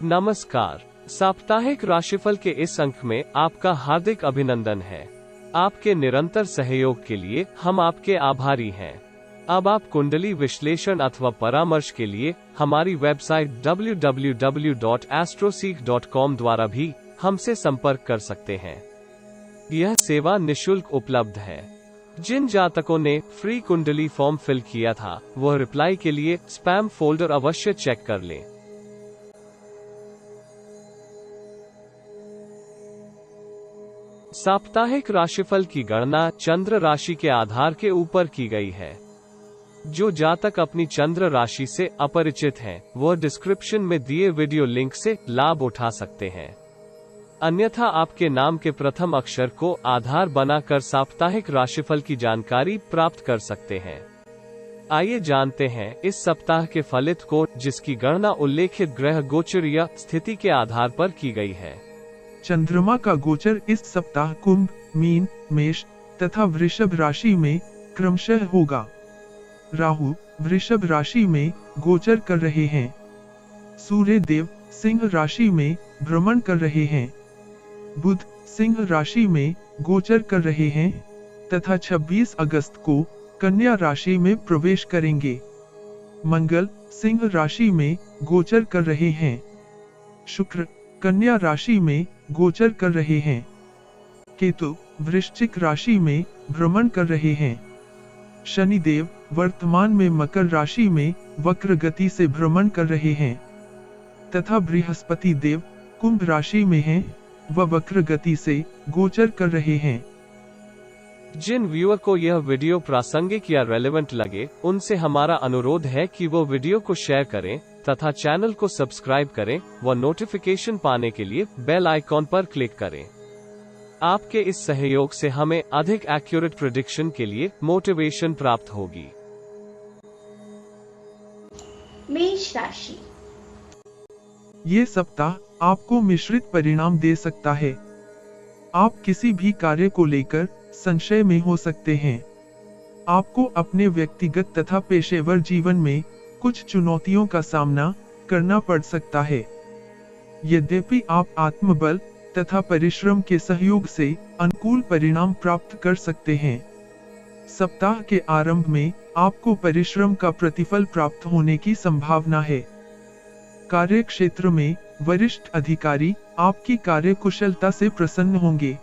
नमस्कार। साप्ताहिक राशिफल के इस अंक में आपका हार्दिक अभिनंदन है। आपके निरंतर सहयोग के लिए हम आपके आभारी हैं। अब आप कुंडली विश्लेषण अथवा परामर्श के लिए हमारी वेबसाइट www.astroseek.com द्वारा भी हमसे संपर्क कर सकते हैं। यह सेवा निशुल्क उपलब्ध है। जिन जातकों ने फ्री कुंडली फॉर्म फिल किया था, वह रिप्लाई के लिए स्पैम फोल्डर अवश्य चेक कर लें। साप्ताहिक राशिफल की गणना चंद्र राशि के आधार के ऊपर की गई है। जो जातक अपनी चंद्र राशि से अपरिचित हैं, वह डिस्क्रिप्शन में दिए वीडियो लिंक से लाभ उठा सकते हैं। अन्यथा आपके नाम के प्रथम अक्षर को आधार बनाकर साप्ताहिक राशिफल की जानकारी प्राप्त कर सकते हैं। आइए जानते हैं इस सप्ताह के फलित को, जिसकी गणना उल्लेखित ग्रह गोचर या स्थिति के आधार पर की गई है। चंद्रमा का गोचर इस सप्ताह कुंभ, मीन, मेष तथा वृषभ राशि में क्रमशः होगा। राहु वृषभ राशि में गोचर कर रहे हैं। सूर्य देव सिंह राशि में भ्रमण कर रहे हैं। बुध सिंह राशि में गोचर कर रहे हैं तथा 26 अगस्त को कन्या राशि में प्रवेश करेंगे। मंगल सिंह राशि में गोचर कर रहे हैं। शुक्र कन्या राशि में गोचर कर रहे हैं। केतु वृश्चिक राशि में भ्रमण कर रहे हैं। शनिदेव वर्तमान में मकर राशि में वक्र गति से भ्रमण कर रहे हैं तथा बृहस्पति देव कुंभ राशि में हैं व वक्र गति से गोचर कर रहे हैं। जिन व्यूअर को यह वीडियो प्रासंगिक या रेलेवेंट लगे, उनसे हमारा अनुरोध है कि वो वीडियो को शेयर करें तथा चैनल को सब्सक्राइब करें व नोटिफिकेशन पाने के लिए बेल आइकॉन पर क्लिक करें। आपके इस सहयोग से हमें अधिक एक्यूरेट प्रेडिक्शन के लिए मोटिवेशन प्राप्त होगी। मेष राशि। ये सप्ताह आपको मिश्रित परिणाम दे सकता है। आप किसी भी कार्य को लेकर संशय में हो सकते हैं। आपको अपने व्यक्तिगत तथा पेशेवर जीवन में कुछ चुनौतियों का सामना करना पड़ सकता है। यद्यपि आप आत्मबल तथा परिश्रम के सहयोग से अनुकूल परिणाम प्राप्त कर सकते हैं। सप्ताह के आरंभ में आपको परिश्रम का प्रतिफल प्राप्त होने की संभावना है। कार्य क्षेत्र में वरिष्ठ अधिकारी आपकी कार्यकुशलता से प्रसन्न होंगे,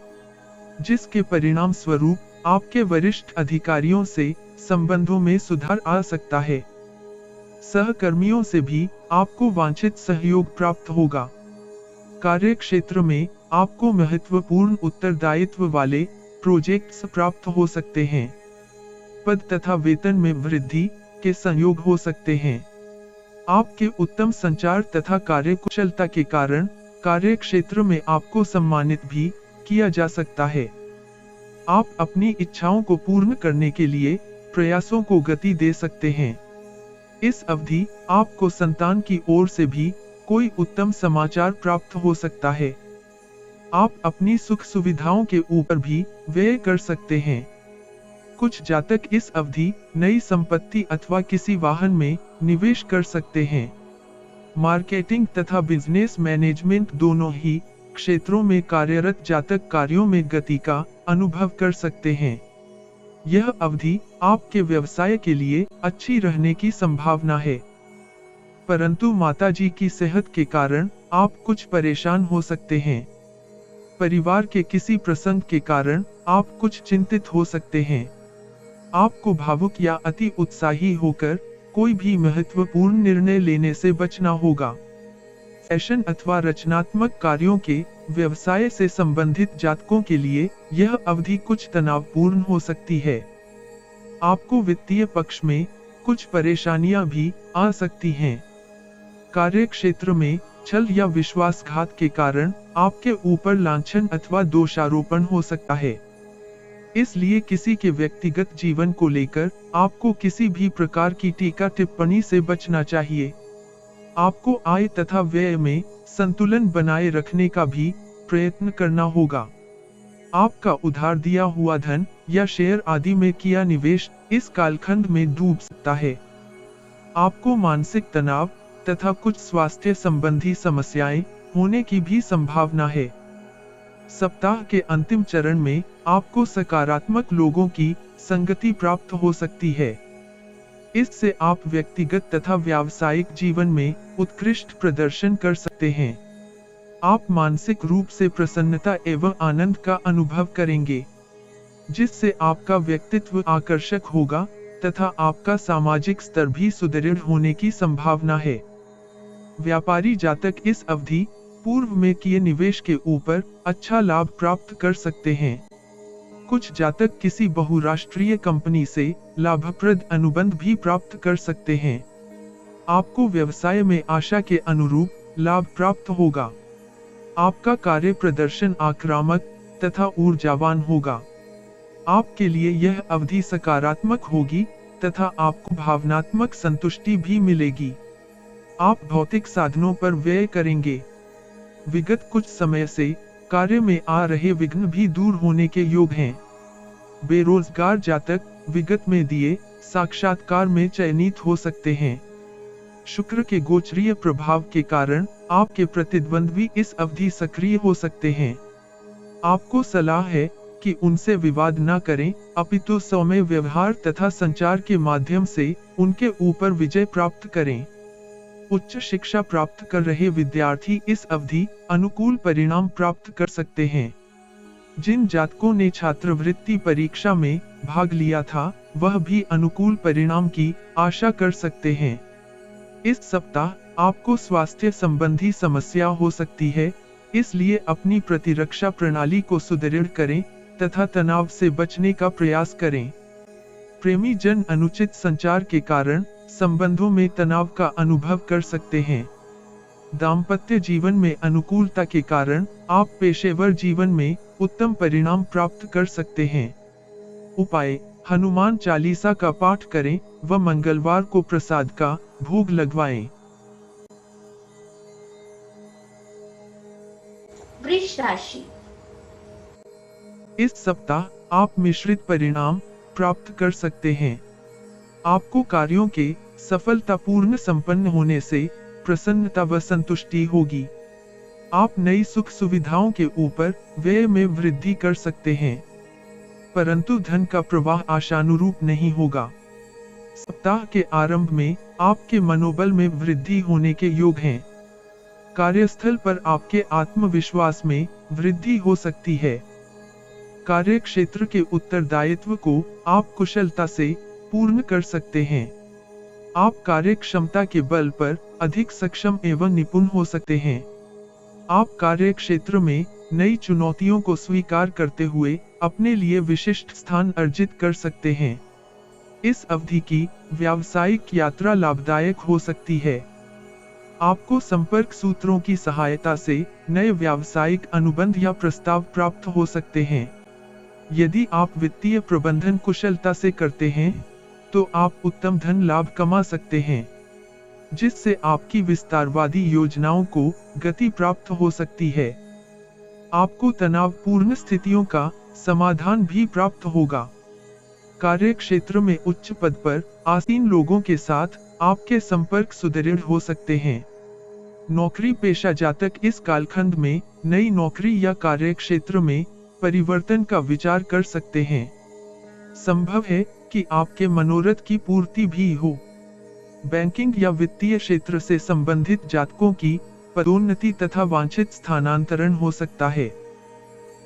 जिसके परिणाम स्वरूप आपके वरिष्ठ अधिकारियों से संबंधों में सुधार आ सकता है। सहकर्मियों से भी आपको वांछित सहयोग प्राप्त होगा। कार्य क्षेत्र में आपको महत्वपूर्ण उत्तरदायित्व वाले प्रोजेक्ट्स प्राप्त हो सकते हैं। पद तथा वेतन में वृद्धि के संयोग हो सकते हैं। आपके उत्तम संचार तथा कार्यकुशलता के कारण कार्य क्षेत्र में आपको सम्मानित भी किया जा सकता है। आप अपनी इच्छाओं को पूर्ण करने के लिए प्रयासों को गति दे सकते हैं। इस अवधि आपको संतान की ओर से भी कोई उत्तम समाचार प्राप्त हो सकता है। आप अपनी सुख सुविधाओं के ऊपर भी व्यय कर सकते हैं। कुछ जातक इस अवधि नई संपत्ति अथवा किसी वाहन में निवेश कर सकते हैं। मार्केटिंग तथा बिजनेस मैनेजमेंट दोनों ही क्षेत्रों में कार्यरत जातक कार्यों में गति का अनुभव कर सकते हैं। यह अवधि आपके व्यवसाय के लिए अच्छी रहने की संभावना है, परंतु माताजी की सेहत के कारण आप कुछ परेशान हो सकते हैं। परिवार के किसी प्रसंग के कारण आप कुछ चिंतित हो सकते हैं। आपको भावुक या अति उत्साही होकर कोई भी महत्वपूर्ण निर्णय लेने से बचना होगा। फैशन अथवा रचनात्मक कार्यों के व्यवसाय से संबंधित जातकों के लिए यह अवधि कुछ तनावपूर्ण हो सकती है। आपको वित्तीय पक्ष में कुछ परेशानियां भी आ सकती हैं। कार्य क्षेत्र में छल या विश्वासघात के कारण आपके ऊपर लांछन अथवा दोषारोपण हो सकता है। इसलिए किसी के व्यक्तिगत जीवन को लेकर आपको किसी भी प्रकार की टीका टिप्पणी से बचना चाहिए। आपको आय तथा व्यय में संतुलन बनाए रखने का भी प्रयत्न करना होगा। आपका उधार दिया हुआ धन या शेयर आदि में किया निवेश इस कालखंड में डूब सकता है। आपको मानसिक तनाव तथा कुछ स्वास्थ्य संबंधी समस्याएं होने की भी संभावना है। सप्ताह के अंतिम चरण में आपको सकारात्मक लोगों की संगति प्राप्त हो सकती है। इससे आप व्यक्तिगत तथा व्यावसायिक जीवन में उत्कृष्ट प्रदर्शन कर सकते हैं। आप मानसिक रूप से प्रसन्नता एवं आनंद का अनुभव करेंगे, जिससे आपका व्यक्तित्व आकर्षक होगा तथा आपका सामाजिक स्तर भी सुदृढ़ होने की संभावना है। व्यापारी जातक इस अवधि पूर्व में किए निवेश के ऊपर अच्छा लाभ प्राप्त कर सकते हैं। कुछ जातक किसी बहुराष्ट्रीय कंपनी से लाभप्रद अनुबंध भी प्राप्त कर सकते हैं। आपको व्यवसाय में आशा के अनुरूप लाभ प्राप्त होगा। आपका कार्य प्रदर्शन आक्रामक तथा ऊर्जावान होगा। आपके लिए यह अवधि सकारात्मक होगी तथा आपको भावनात्मक संतुष्टि भी मिलेगी। आप भौतिक साधनों पर व्यय करेंगे। विगत कुछ समय से कार्य में आ रहे विघ्न भी दूर होने के योग हैं। बेरोजगार जातक विगत में दिए साक्षात्कार में चयनित हो सकते हैं। शुक्र के गोचरीय प्रभाव के कारण आपके प्रतिद्वंद्वी इस अवधि सक्रिय हो सकते हैं। आपको सलाह है कि उनसे विवाद न करें, अपितु सौम्य व्यवहार तथा संचार के माध्यम से उनके ऊपर विजय प्राप्त करें। उच्च शिक्षा प्राप्त कर रहे विद्यार्थी इस अवधि अनुकूल परिणाम प्राप्त कर सकते हैं। जिन जातकों ने छात्रवृत्ति परीक्षा में भाग लिया था, वह भी अनुकूल परिणाम की आशा कर सकते हैं। इस सप्ताह आपको स्वास्थ्य संबंधी समस्या हो सकती है, इसलिए अपनी प्रतिरक्षा प्रणाली को सुदृढ़ करें तथा तनाव से बचने का प्रयास करें। प्रेमी जन अनुचित संचार के कारण संबंधों में तनाव का अनुभव कर सकते हैं। दाम्पत्य जीवन में अनुकूलता के कारण आप पेशेवर जीवन में उत्तम परिणाम प्राप्त कर सकते हैं। उपाय: हनुमान चालीसा का पाठ करें व मंगलवार को प्रसाद का भोग लगवाएं। वृष राशि। इस सप्ताह आप मिश्रित परिणाम प्राप्त कर सकते हैं। आपको कार्यों के सफलतापूर्ण संपन्न होने से प्रसन्नता व संतुष्टि होगी। आप नई सुख सुविधाओं के ऊपर व्यय में वृद्धि कर सकते हैं, परंतु धन का प्रवाह आशानुरूप नहीं होगा। सप्ताह के आरंभ में आपके मनोबल में वृद्धि होने के योग हैं। कार्यस्थल पर आपके आत्मविश्वास में वृद्धि हो सकती है। कार्य क्षेत्र के उत्तरदायित्व को आप कुशलता से पूर्ण कर सकते हैं। आप कार्य क्षमता के बल पर अधिक सक्षम एवं निपुण हो सकते हैं। आप कार्य क्षेत्र में नई चुनौतियों को स्वीकार करते हुए अपने लिए विशिष्ट स्थान अर्जित कर सकते हैं। इस अवधि की व्यावसायिक यात्रा लाभदायक हो सकती है। आपको संपर्क सूत्रों की सहायता से नए व्यावसायिक अनुबंध या प्रस्ताव प्राप्त हो सकते हैं। यदि आप वित्तीय प्रबंधन कुशलता से करते हैं, तो आप उत्तम धन लाभ कमा सकते हैं, जिससे आपकी विस्तारवादी योजनाओं को गति प्राप्त हो सकती है। आपको तनावपूर्ण स्थितियों का समाधान भी प्राप्त होगा। कार्य क्षेत्र में उच्च पद पर आसीन लोगों के साथ आपके संपर्क सुदृढ़ हो सकते हैं। नौकरी पेशा जातक इस कालखंड में नई नौकरी या कार्य क्षेत्र में परिवर्तन का विचार कर सकते हैं। संभव है कि आपके मनोरथ की पूर्ति भी हो। बैंकिंग या वित्तीय क्षेत्र से संबंधित जातकों की पदोन्नति तथा वांछित स्थानांतरण हो सकता है।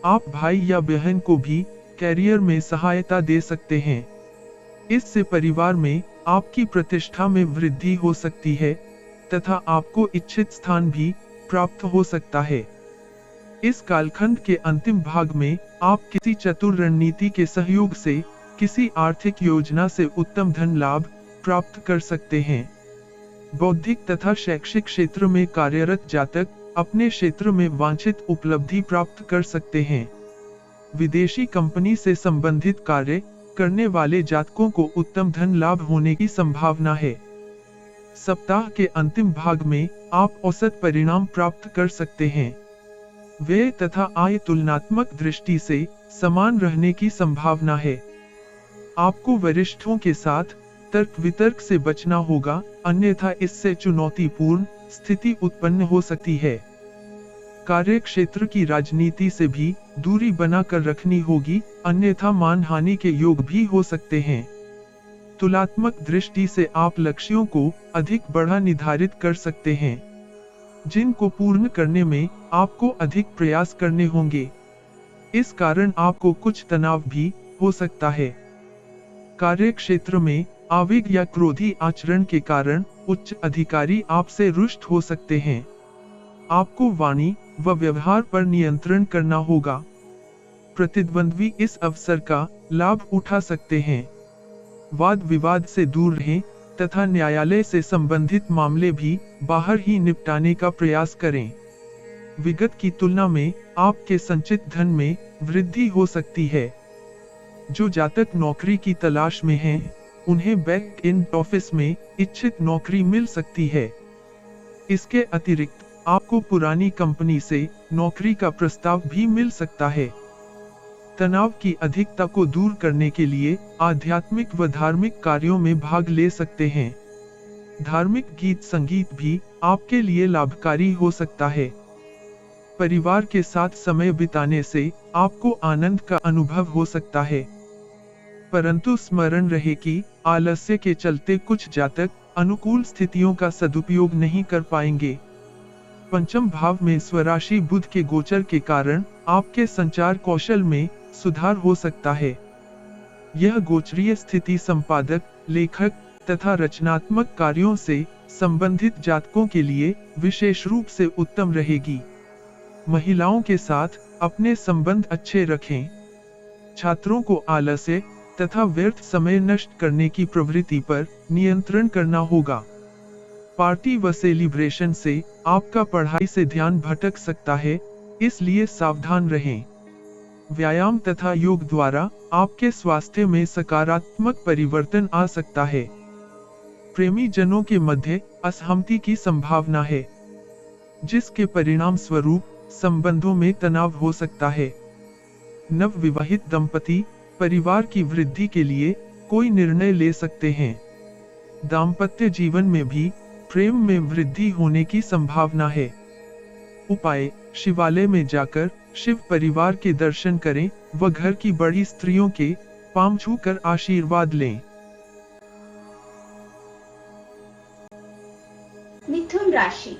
आप भाई या बहन को भी कैरियर में सहायता दे सकते हैं। इससे परिवार में आपकी प्रतिष्ठा में वृद्धि हो सकती है तथा आपको इच्छित स्थान भी प्राप्त हो सकता है। इस कालखंड के अंतिम भाग में आप किसी चतुर रणनीति के सहयोग से किसी आर्थिक योजना से उत्तम धन लाभ प्राप्त कर सकते हैं। बौद्धिक तथा शैक्षिक क्षेत्र में कार्यरत जातक अपने क्षेत्र में वांछित उपलब्धि प्राप्त कर सकते हैं। विदेशी कंपनी से संबंधित कार्य करने वाले जातकों को उत्तम धन लाभ होने की संभावना है। सप्ताह के अंतिम भाग में आप औसत परिणाम प्राप्त कर सकते हैं। व्यय तथा आय तुलनात्मक दृष्टि से समान रहने की संभावना है। आपको वरिष्ठों के साथ तर्क वितर्क से बचना होगा, अन्यथा इससे चुनौतीपूर्ण स्थिति उत्पन्न हो सकती है। कार्य क्षेत्र की राजनीति से भी दूरी बनाकर रखनी होगी, अन्यथा मानहानि के योग भी हो सकते हैं। तुलनात्मक दृष्टि से आप लक्ष्यों को अधिक बड़ा निर्धारित कर सकते हैं, जिनको पूर्ण करने में आपको अधिक प्रयास करने होंगे। इस कारण आपको कुछ तनाव भी हो सकता है। कार्य क्षेत्र में आवेग या क्रोधी आचरण के कारण उच्च अधिकारी आपसे रुष्ट हो सकते हैं। आपको वाणी व व्यवहार पर नियंत्रण करना होगा। प्रतिद्वंद्वी इस अवसर का लाभ उठा सकते हैं। वाद विवाद से दूर रहें तथा न्यायालय से संबंधित मामले भी बाहर ही निपटाने का प्रयास करें। विगत की तुलना में आपके संचित धन में वृद्धि हो सकती है। जो जातक नौकरी की तलाश में हैं, उन्हें बैक एंड ऑफिस में इच्छित नौकरी मिल सकती है। इसके अतिरिक्त आपको पुरानी कंपनी से नौकरी का प्रस्ताव भी मिल सकता है। तनाव की अधिकता को दूर करने के लिए आध्यात्मिक व धार्मिक कार्यों में भाग ले सकते हैं। धार्मिक गीत संगीत भी आपके लिए लाभकारी हो सकता है। परिवार के साथ समय बिताने से आपको आनंद का अनुभव हो सकता है, परंतु स्मरण रहे कि आलस्य के चलते कुछ जातक अनुकूल स्थितियों का सदुपयोग नहीं कर पाएंगे। पंचम भाव में स्वराशि बुध के गोचर के कारण आपके संचार कौशल में सुधार हो सकता है। यह गोचरीय स्थिति संपादक, लेखक तथा रचनात्मक कार्यों से संबंधित जातकों के लिए विशेष रूप से उत्तम रहेगी। महिलाओं के साथ अपने संबंध अच्छे रखें। छात्रों को आलस्य तथा व्यर्थ समय नष्ट करने की प्रवृत्ति पर नियंत्रण करना होगा। पार्टी व सेलिब्रेशन से आपका पढ़ाई से ध्यान भटक सकता है, इसलिए सावधान रहें। व्यायाम तथा योग द्वारा आपके स्वास्थ्य में सकारात्मक परिवर्तन आ सकता है। प्रेमी जनों के मध्य असहमति की संभावना है, जिसके परिणाम स्वरूप संबंधों में तनाव हो सकता है। नवविवाहित दंपति परिवार की वृद्धि के लिए कोई निर्णय ले सकते हैं। दाम्पत्य जीवन में भी प्रेम में वृद्धि होने की संभावना है। उपाय: शिवालय में जाकर शिव परिवार के दर्शन करें व घर की बड़ी स्त्रियों के पांव छूकर आशीर्वाद लें। मिथुन राशि।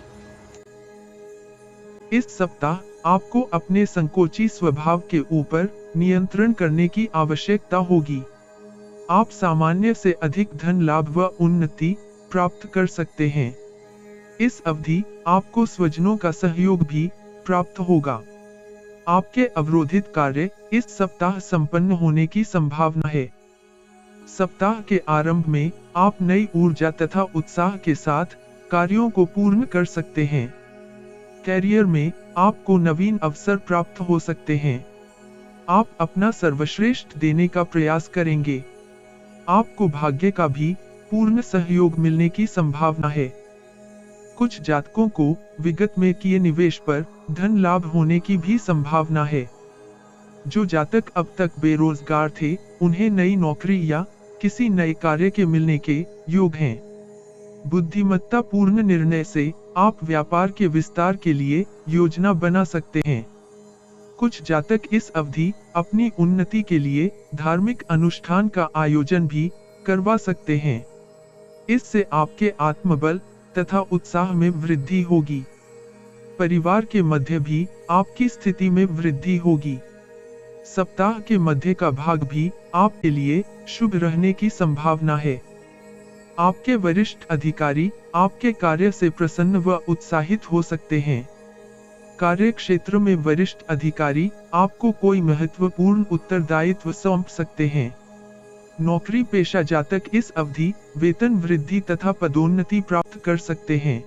इस सप्ताह आपको अपने संकोची स्वभाव के ऊपर नियंत्रण करने की आवश्यकता होगी। आप सामान्य से अधिक धन लाभ व उन्नति प्राप्त कर सकते हैं। इस अवधि आपको स्वजनों का सहयोग भी प्राप्त होगा। आपके अवरोधित कार्य इस सप्ताह संपन्न होने की संभावना है। सप्ताह के आरंभ में आप नई ऊर्जा तथा उत्साह के साथ कार्यों को पूर्ण कर सकते हैं। कैरियर में आपको नवीन अवसर प्राप्त हो सकते हैं। आप अपना सर्वश्रेष्ठ देने का प्रयास करेंगे। आपको भाग्य का भी पूर्ण सहयोग मिलने की संभावना है। कुछ जातकों को विगत में किए निवेश पर धन लाभ होने की भी संभावना है। जो जातक अब तक बेरोजगार थे, उन्हें नई नौकरी या किसी नए कार्य के मिलने के योग हैं। बुद्धिमत्ता पूर्ण निर्णय से आप व्यापार के विस्तार के लिए योजना बना सकते हैं। कुछ जातक इस अवधि अपनी उन्नति के लिए धार्मिक अनुष्ठान का आयोजन भी करवा सकते हैं। इससे आपके आत्मबल तथा उत्साह में वृद्धि होगी। परिवार के मध्य भी आपकी स्थिति में वृद्धि होगी। सप्ताह के मध्य का भाग भी आपके लिए शुभ रहने की संभावना है। आपके वरिष्ठ अधिकारी आपके कार्य से प्रसन्न व उत्साहित हो सकते हैं। कार्य क्षेत्र में वरिष्ठ अधिकारी आपको कोई महत्वपूर्ण उत्तरदायित्व सौंप सकते हैं। नौकरी पेशा जातक इस अवधि वेतन वृद्धि तथा पदोन्नति प्राप्त कर सकते हैं।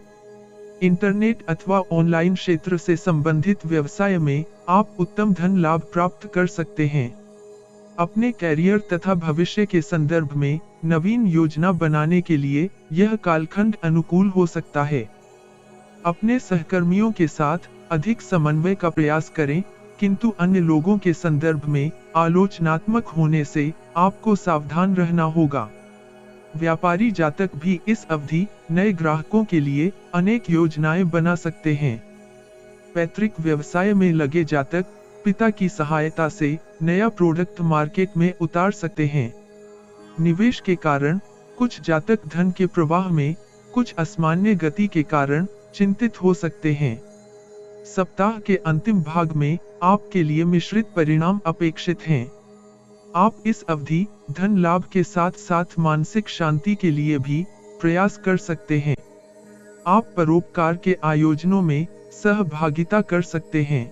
इंटरनेट अथवा ऑनलाइन क्षेत्र से संबंधित व्यवसाय में आप उत्तम धन लाभ प्राप्त कर सकते हैं। अपने कैरियर तथा भविष्य के संदर्भ में नवीन योजना बनाने के लिए यह कालखंड अनुकूल हो सकता है। अपने सहकर्मियों के साथ अधिक समन्वय का प्रयास करें, किंतु अन्य लोगों के संदर्भ में आलोचनात्मक होने से आपको सावधान रहना होगा। व्यापारी जातक भी इस अवधि नए ग्राहकों के लिए अनेक योजनाएं बना सकते हैं। पैतृक व्यवसाय में लगे जातक पिता की सहायता से नया प्रोडक्ट मार्केट में उतार सकते हैं। निवेश के कारण कुछ जातक धन के प्रवाह में कुछ असामान्य गति के कारण चिंतित हो सकते हैं। सप्ताह के अंतिम भाग में आपके लिए मिश्रित परिणाम अपेक्षित हैं। आप इस अवधि धन लाभ के साथ साथ मानसिक शांति के लिए भी प्रयास कर सकते हैं। आप परोपकार के आयोजनों में सहभागिता कर सकते हैं।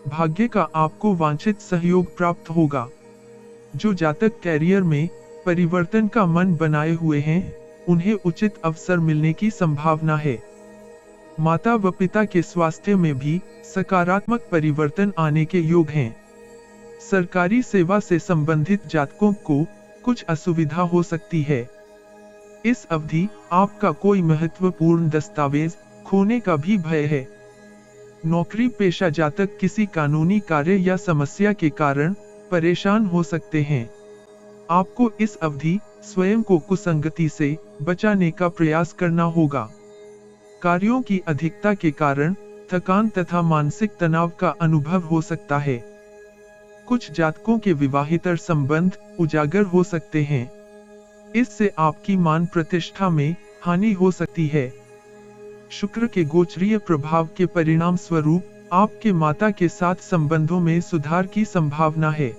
भाग्य का आपको वांछित सहयोग प्राप्त होगा। जो जातक कैरियर में परिवर्तन का मन बनाए हुए हैं, उन्हें उचित अवसर मिलने की संभावना है। माता व पिता के स्वास्थ्य में भी सकारात्मक परिवर्तन आने के योग हैं। सरकारी सेवा से संबंधित जातकों को कुछ असुविधा हो सकती है। इस अवधि आपका कोई महत्वपूर्ण दस्तावेज खोने का भी भय है। नौकरी पेशा जातक किसी कानूनी कार्य या समस्या के कारण परेशान हो सकते हैं। आपको इस अवधि स्वयं को कुसंगति से बचाने का प्रयास करना होगा। कार्यों की अधिकता के कारण थकान तथा मानसिक तनाव का अनुभव हो सकता है। कुछ जातकों के विवाहितर संबंध उजागर हो सकते हैं। इससे आपकी मान प्रतिष्ठा में हानि हो सकती है। शुक्र के गोचरीय प्रभाव के परिणाम स्वरूप आपके माता के साथ संबंधों में सुधार की संभावना है।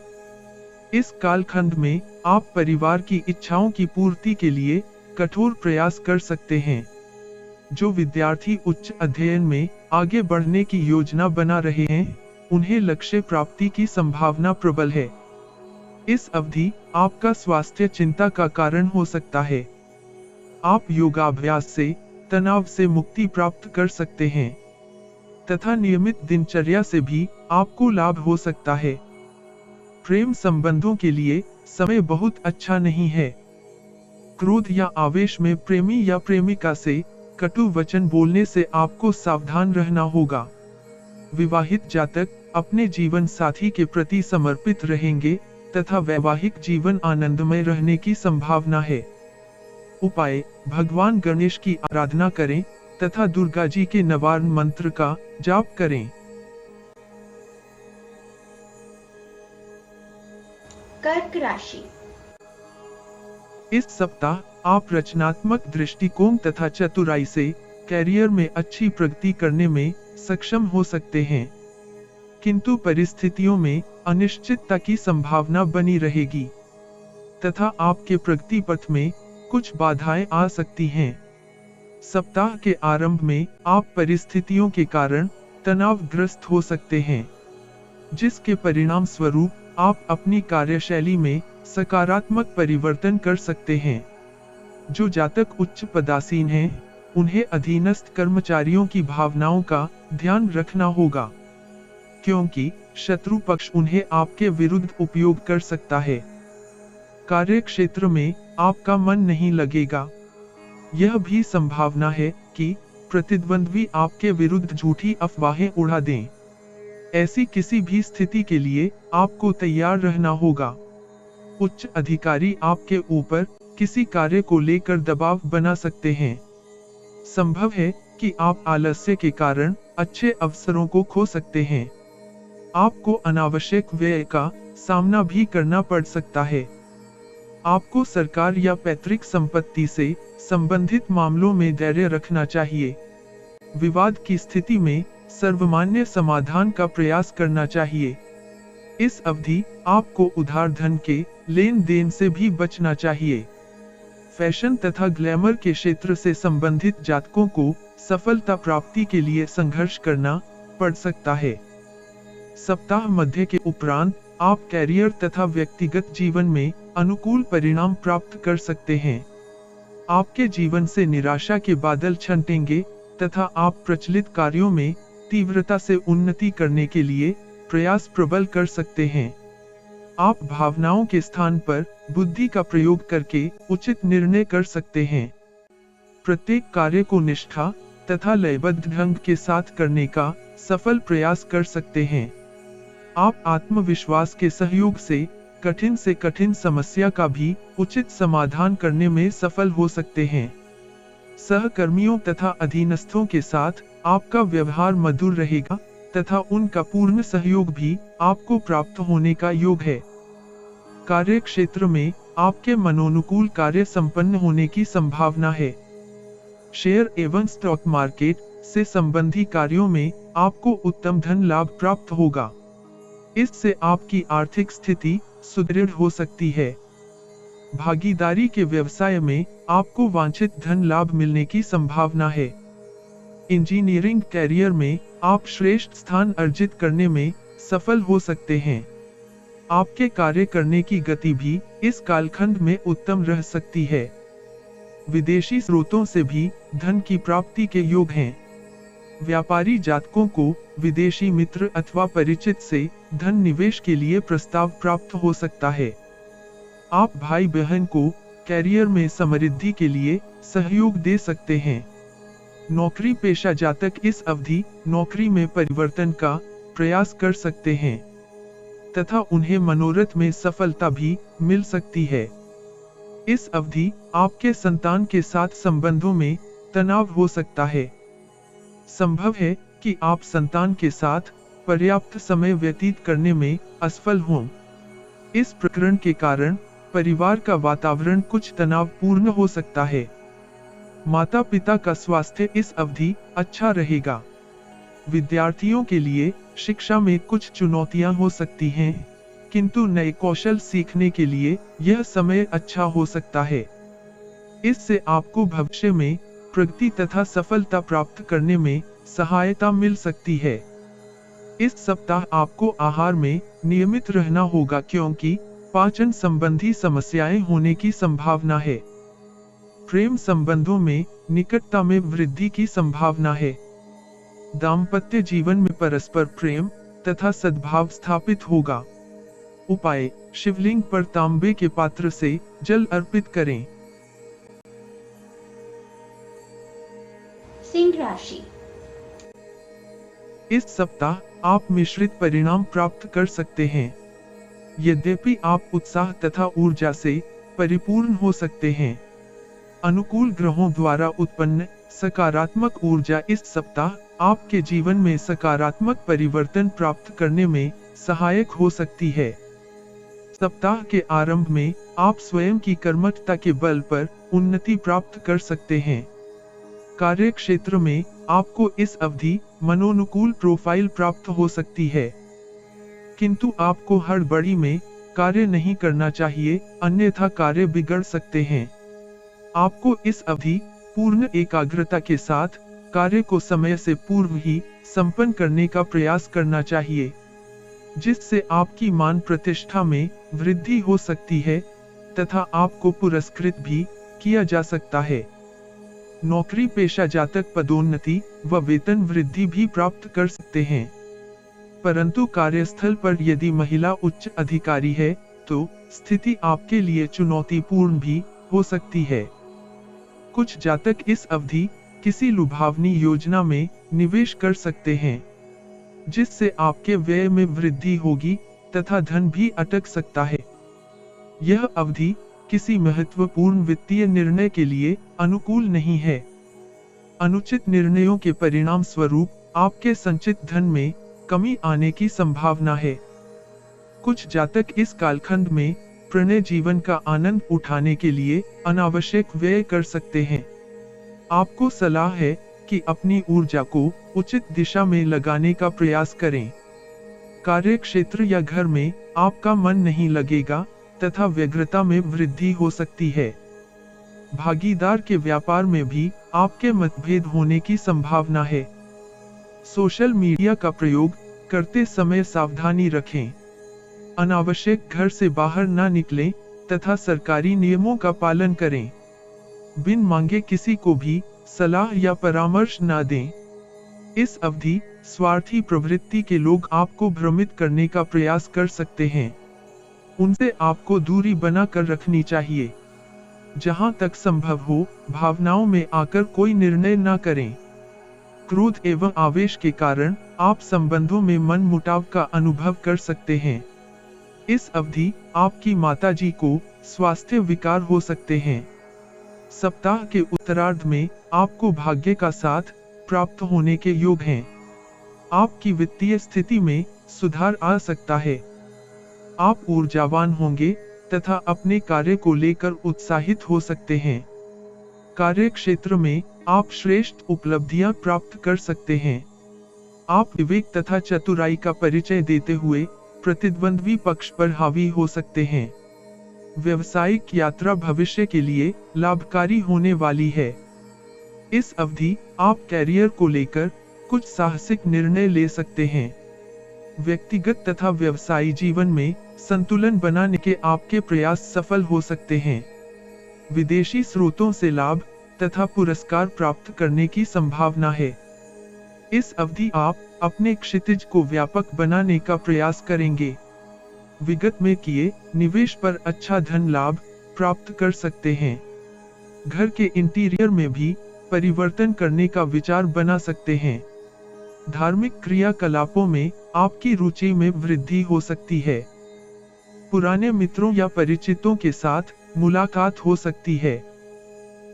इस कालखंड में आप परिवार की इच्छाओं की पूर्ति के लिए कठोर प्रयास कर सकते हैं। जो विद्यार्थी उच्च अध्ययन में आगे बढ़ने की योजना बना रहे हैं, उन्हें लक्ष्य प्राप्ति की संभावना प्रबल है। इस अवधि आपका स्वास्थ्य चिंता का कारण हो सकता है। आप योगाभ्यास से तनाव से मुक्ति प्राप्त कर सकते हैं तथा नियमित दिनचर्या से भी आपको लाभ हो सकता है। प्रेम संबंधों के लिए समय बहुत अच्छा नहीं है। क्रोध या आवेश में प्रेमी या प्रेमिका से कटु वचन बोलने से आपको सावधान रहना होगा। विवाहित जातक अपने जीवन साथी के प्रति समर्पित रहेंगे तथा वैवाहिक जीवन आनंदमय रहने की संभावना है। उपाय: भगवान गणेश की आराधना करें तथा दुर्गा जी के निवारण मंत्र का जाप करें। कर्क राशि। इस सप्ताह आप रचनात्मक दृष्टिकोण तथा चतुराई से कैरियर में अच्छी प्रगति करने में सक्षम हो सकते हैं, किंतु परिस्थितियों में अनिश्चितता की संभावना बनी रहेगी तथा आपके प्रगति पथ में कुछ बाधाएं आ सकती हैं। सप्ताह के आरंभ में आप परिस्थितियों के कारण तनावग्रस्त हो सकते हैं, जिसके परिणाम स्वरूप आप अपनी कार्यशैली में सकारात्मक परिवर्तन कर सकते हैं। जो जातक उच्च पदासीन हैं, उन्हें अधीनस्थ कर्मचारियों की भावनाओं का ध्यान रखना होगा, क्योंकि शत्रु पक्ष उन्हें आपके विरुद्ध उपयोग कर सकता है। कार्य क्षेत्र में आपका मन नहीं लगेगा। यह भी संभावना है कि प्रतिद्वंद्वी आपके विरुद्ध झूठी अफवाहें उड़ा दें। ऐसी किसी भी स्थिति के लिए आपको तैयार रहना होगा। उच्च अधिकारी आपके ऊपर किसी कार्य को लेकर दबाव बना सकते हैं। संभव है कि आप आलस्य के कारण अच्छे अवसरों को खो सकते हैं। आपको अनावश्यक व्यय का सामना भी करना पड़ सकता है। आपको सरकार या पैतृक संपत्ति से संबंधित मामलों में धैर्य रखना चाहिए। विवाद की स्थिति में सर्वमान्य समाधान का प्रयास करना चाहिए। इस अवधि आपको उधार धन के लेन देन से भी बचना चाहिए। फैशन तथा ग्लैमर के क्षेत्र से संबंधित जातकों को सफलता प्राप्ति के लिए संघर्ष करना पड़ सकता है। सप्ताह मध्य के उपरांत आप कैरियर तथा व्यक्तिगत जीवन में अनुकूल परिणाम प्राप्त कर सकते हैं। आपके जीवन से निराशा के बादल छंटेंगे तथा आप प्रचलित कार्यों में तीव्रता से उन्नति करने के लिए प्रयास प्रबल कर सकते हैं। आप भावनाओं के स्थान पर बुद्धि का प्रयोग करके उचित निर्णय कर सकते हैं। प्रत्येक कार्य को निष्ठा तथा लयबद्ध ढंग के साथ करने का सफल प्रयास कर सकते हैं। आप आत्मविश्वास के सहयोग से कठिन से कठिन समस्या का भी उचित समाधान करने में सफल हो सकते हैं। सहकर्मियों तथा अधीनस्थों के साथ आपका व्यवहार मधुर रहेगा तथा उनका पूर्ण सहयोग भी आपको प्राप्त होने का योग है। कार्य क्षेत्र में आपके मनोनुकूल कार्य संपन्न होने की संभावना है। शेयर एवं स्टॉक मार्केट से संबंधी कार्यों में आपको उत्तम धन लाभ प्राप्त होगा। इससे आपकी आर्थिक स्थिति सुदृढ़ हो सकती है। भागीदारी के व्यवसाय में आपको वांछित धन लाभ मिलने की संभावना है। इंजीनियरिंग कैरियर में आप श्रेष्ठ स्थान अर्जित करने में सफल हो सकते हैं। आपके कार्य करने की गति भी इस कालखंड में उत्तम रह सकती है। विदेशी स्रोतों से भी धन की प्राप्ति के योग हैं। व्यापारी जातकों को विदेशी मित्र अथवा परिचित से धन निवेश के लिए प्रस्ताव प्राप्त हो सकता है। आप भाई बहन को कैरियर में समृद्धि के लिए सहयोग दे सकते हैं। नौकरी पेशा जातक इस अवधि नौकरी में परिवर्तन का प्रयास कर सकते हैं तथा उन्हें मनोरथ में सफलता भी मिल सकती है। इस अवधि आपके संतान के साथ संबंधों में तनाव हो सकता है। संभव है कि आप संतान के साथ पर्याप्त समय व्यतीत करने में असफल हों। इस प्रकरण के कारण परिवार का वातावरण कुछ तनावपूर्ण हो सकता है। माता पिता का स्वास्थ्य इस अवधि अच्छा रहेगा। विद्यार्थियों के लिए शिक्षा में कुछ चुनौतियां हो सकती हैं, किंतु नए कौशल सीखने के लिए यह समय अच्छा हो सकता है। इससे आपको भविष्य में प्रगति तथा सफलता प्राप्त करने में सहायता मिल सकती है। इस सप्ताह आपको आहार में नियमित रहना होगा क्योंकि पाचन संबंधी समस्याएं होने की संभावना है। प्रेम संबंधों में निकटता में वृद्धि की संभावना है। दाम्पत्य जीवन में परस्पर प्रेम तथा सद्भाव स्थापित होगा। उपाय: शिवलिंग पर तांबे के पात्र से जल अर्पित करें। सिंह राशि। इस सप्ताह आप मिश्रित परिणाम प्राप्त कर सकते हैं। यद्यपि आप उत्साह तथा ऊर्जा से परिपूर्ण हो सकते हैं। अनुकूल ग्रहों द्वारा उत्पन्न सकारात्मक ऊर्जा इस सप्ताह आपके जीवन में सकारात्मक परिवर्तन प्राप्त करने में सहायक हो सकती है। सप्ताह के आरंभ में आप स्वयं की कर्मठता के बल पर उन्नति प्राप्त कर सकते हैं। कार्य क्षेत्र में आपको इस अवधि मनोनुकूल प्रोफाइल प्राप्त हो सकती है, किंतु आपको हड़बड़ी में कार्य नहीं करना चाहिए, अन्यथा कार्य बिगड़ सकते हैं। आपको इस अवधि पूर्ण एकाग्रता के साथ कार्य को समय से पूर्व ही संपन्न करने का प्रयास करना चाहिए, जिससे आपकी मान प्रतिष्ठा में वृद्धि हो सकती है तथा आपको पुरस्कृत भी किया जा सकता है। नौकरी पेशा जातक पदोन्नति व वेतन वृद्धि भी प्राप्त कर सकते हैं, परंतु कार्यस्थल पर यदि महिला उच्च अधिकारी है तो स्थिति आपके लिए चुनौतीपूर्ण भी हो सकती है। कुछ जातक इस अवधि किसी लुभावनी योजना में निवेश कर सकते हैं, जिससे आपके व्यय में वृद्धि होगी तथा धन भी अटक सकता है। यह अवधि किसी महत्वपूर्ण वित्तीय निर्णय के लिए अनुकूल नहीं है। अनुचित निर्णयों के परिणाम स्वरूप आपके संचित धन में कमी आने की संभावना है। कुछ जातक इस कालखंड में प्रणय जीवन का आनंद उठाने के लिए अनावश्यक व्यय कर सकते हैं। आपको सलाह है कि अपनी ऊर्जा को उचित दिशा में लगाने का प्रयास करें। कार्य क्षेत्र या घर में आपका मन नहीं लगेगा तथा व्यग्रता में वृद्धि हो सकती है। भागीदार के व्यापार में भी आपके मतभेद होने की संभावना है। सोशल मीडिया का प्रयोग करते समय सावधानी रखें। अनावश्यक घर से बाहर न निकलें तथा सरकारी नियमों का पालन करें। बिन मांगे किसी को भी सलाह या परामर्श न दें। इस अवधि स्वार्थी प्रवृत्ति के लोग आपको भ्रमित करने का प्रयास कर सकते हैं। उनसे आपको दूरी बनाकर रखनी चाहिए। जहां तक संभव हो, भावनाओं में आकर कोई निर्णय न करें। क्रोध एवं आवेश के कारण आप संबंधों में मनमुटाव का अनुभव कर सकते हैं। इस अवधि आपकी माताजी को स्वास्थ्य विकार हो सकते हैं। सप्ताह के उत्तरार्ध में आपको भाग्य का साथ प्राप्त होने के योग हैं। आपकी वित्तीय स्थिति में सुधार आ सकता है। आप ऊर्जावान होंगे तथा अपने कार्य को लेकर उत्साहित हो सकते हैं। कार्य क्षेत्र में आप श्रेष्ठ उपलब्धियां प्राप्त कर सकते हैं। आप विवेक तथा चतुराई का परिचय देते हुए प्रतिद्वंद्वी पक्ष पर हावी हो सकते हैं। व्यावसायिक यात्रा भविष्य के लिए लाभकारी होने वाली है। इस अवधि आप कैरियर को लेकर कुछ साहसिक निर्णय ले सकते हैं। व्यक्तिगत तथा व्यवसायी जीवन में संतुलन बनाने के आपके प्रयास सफल हो सकते हैं। विदेशी स्रोतों से लाभ तथा पुरस्कार प्राप्त करने की संभावना है। इस अवधि आप अपने क्षितिज को व्यापक बनाने का प्रयास करेंगे। विगत में किए निवेश पर अच्छा धन लाभ प्राप्त कर सकते हैं। घर के इंटीरियर में भी परिवर्तन करने का विचार बना सकते हैं। धार्मिक क्रियाकलापों में आपकी रुचि में वृद्धि हो सकती है। पुराने मित्रों या परिचितों के साथ मुलाकात हो सकती है।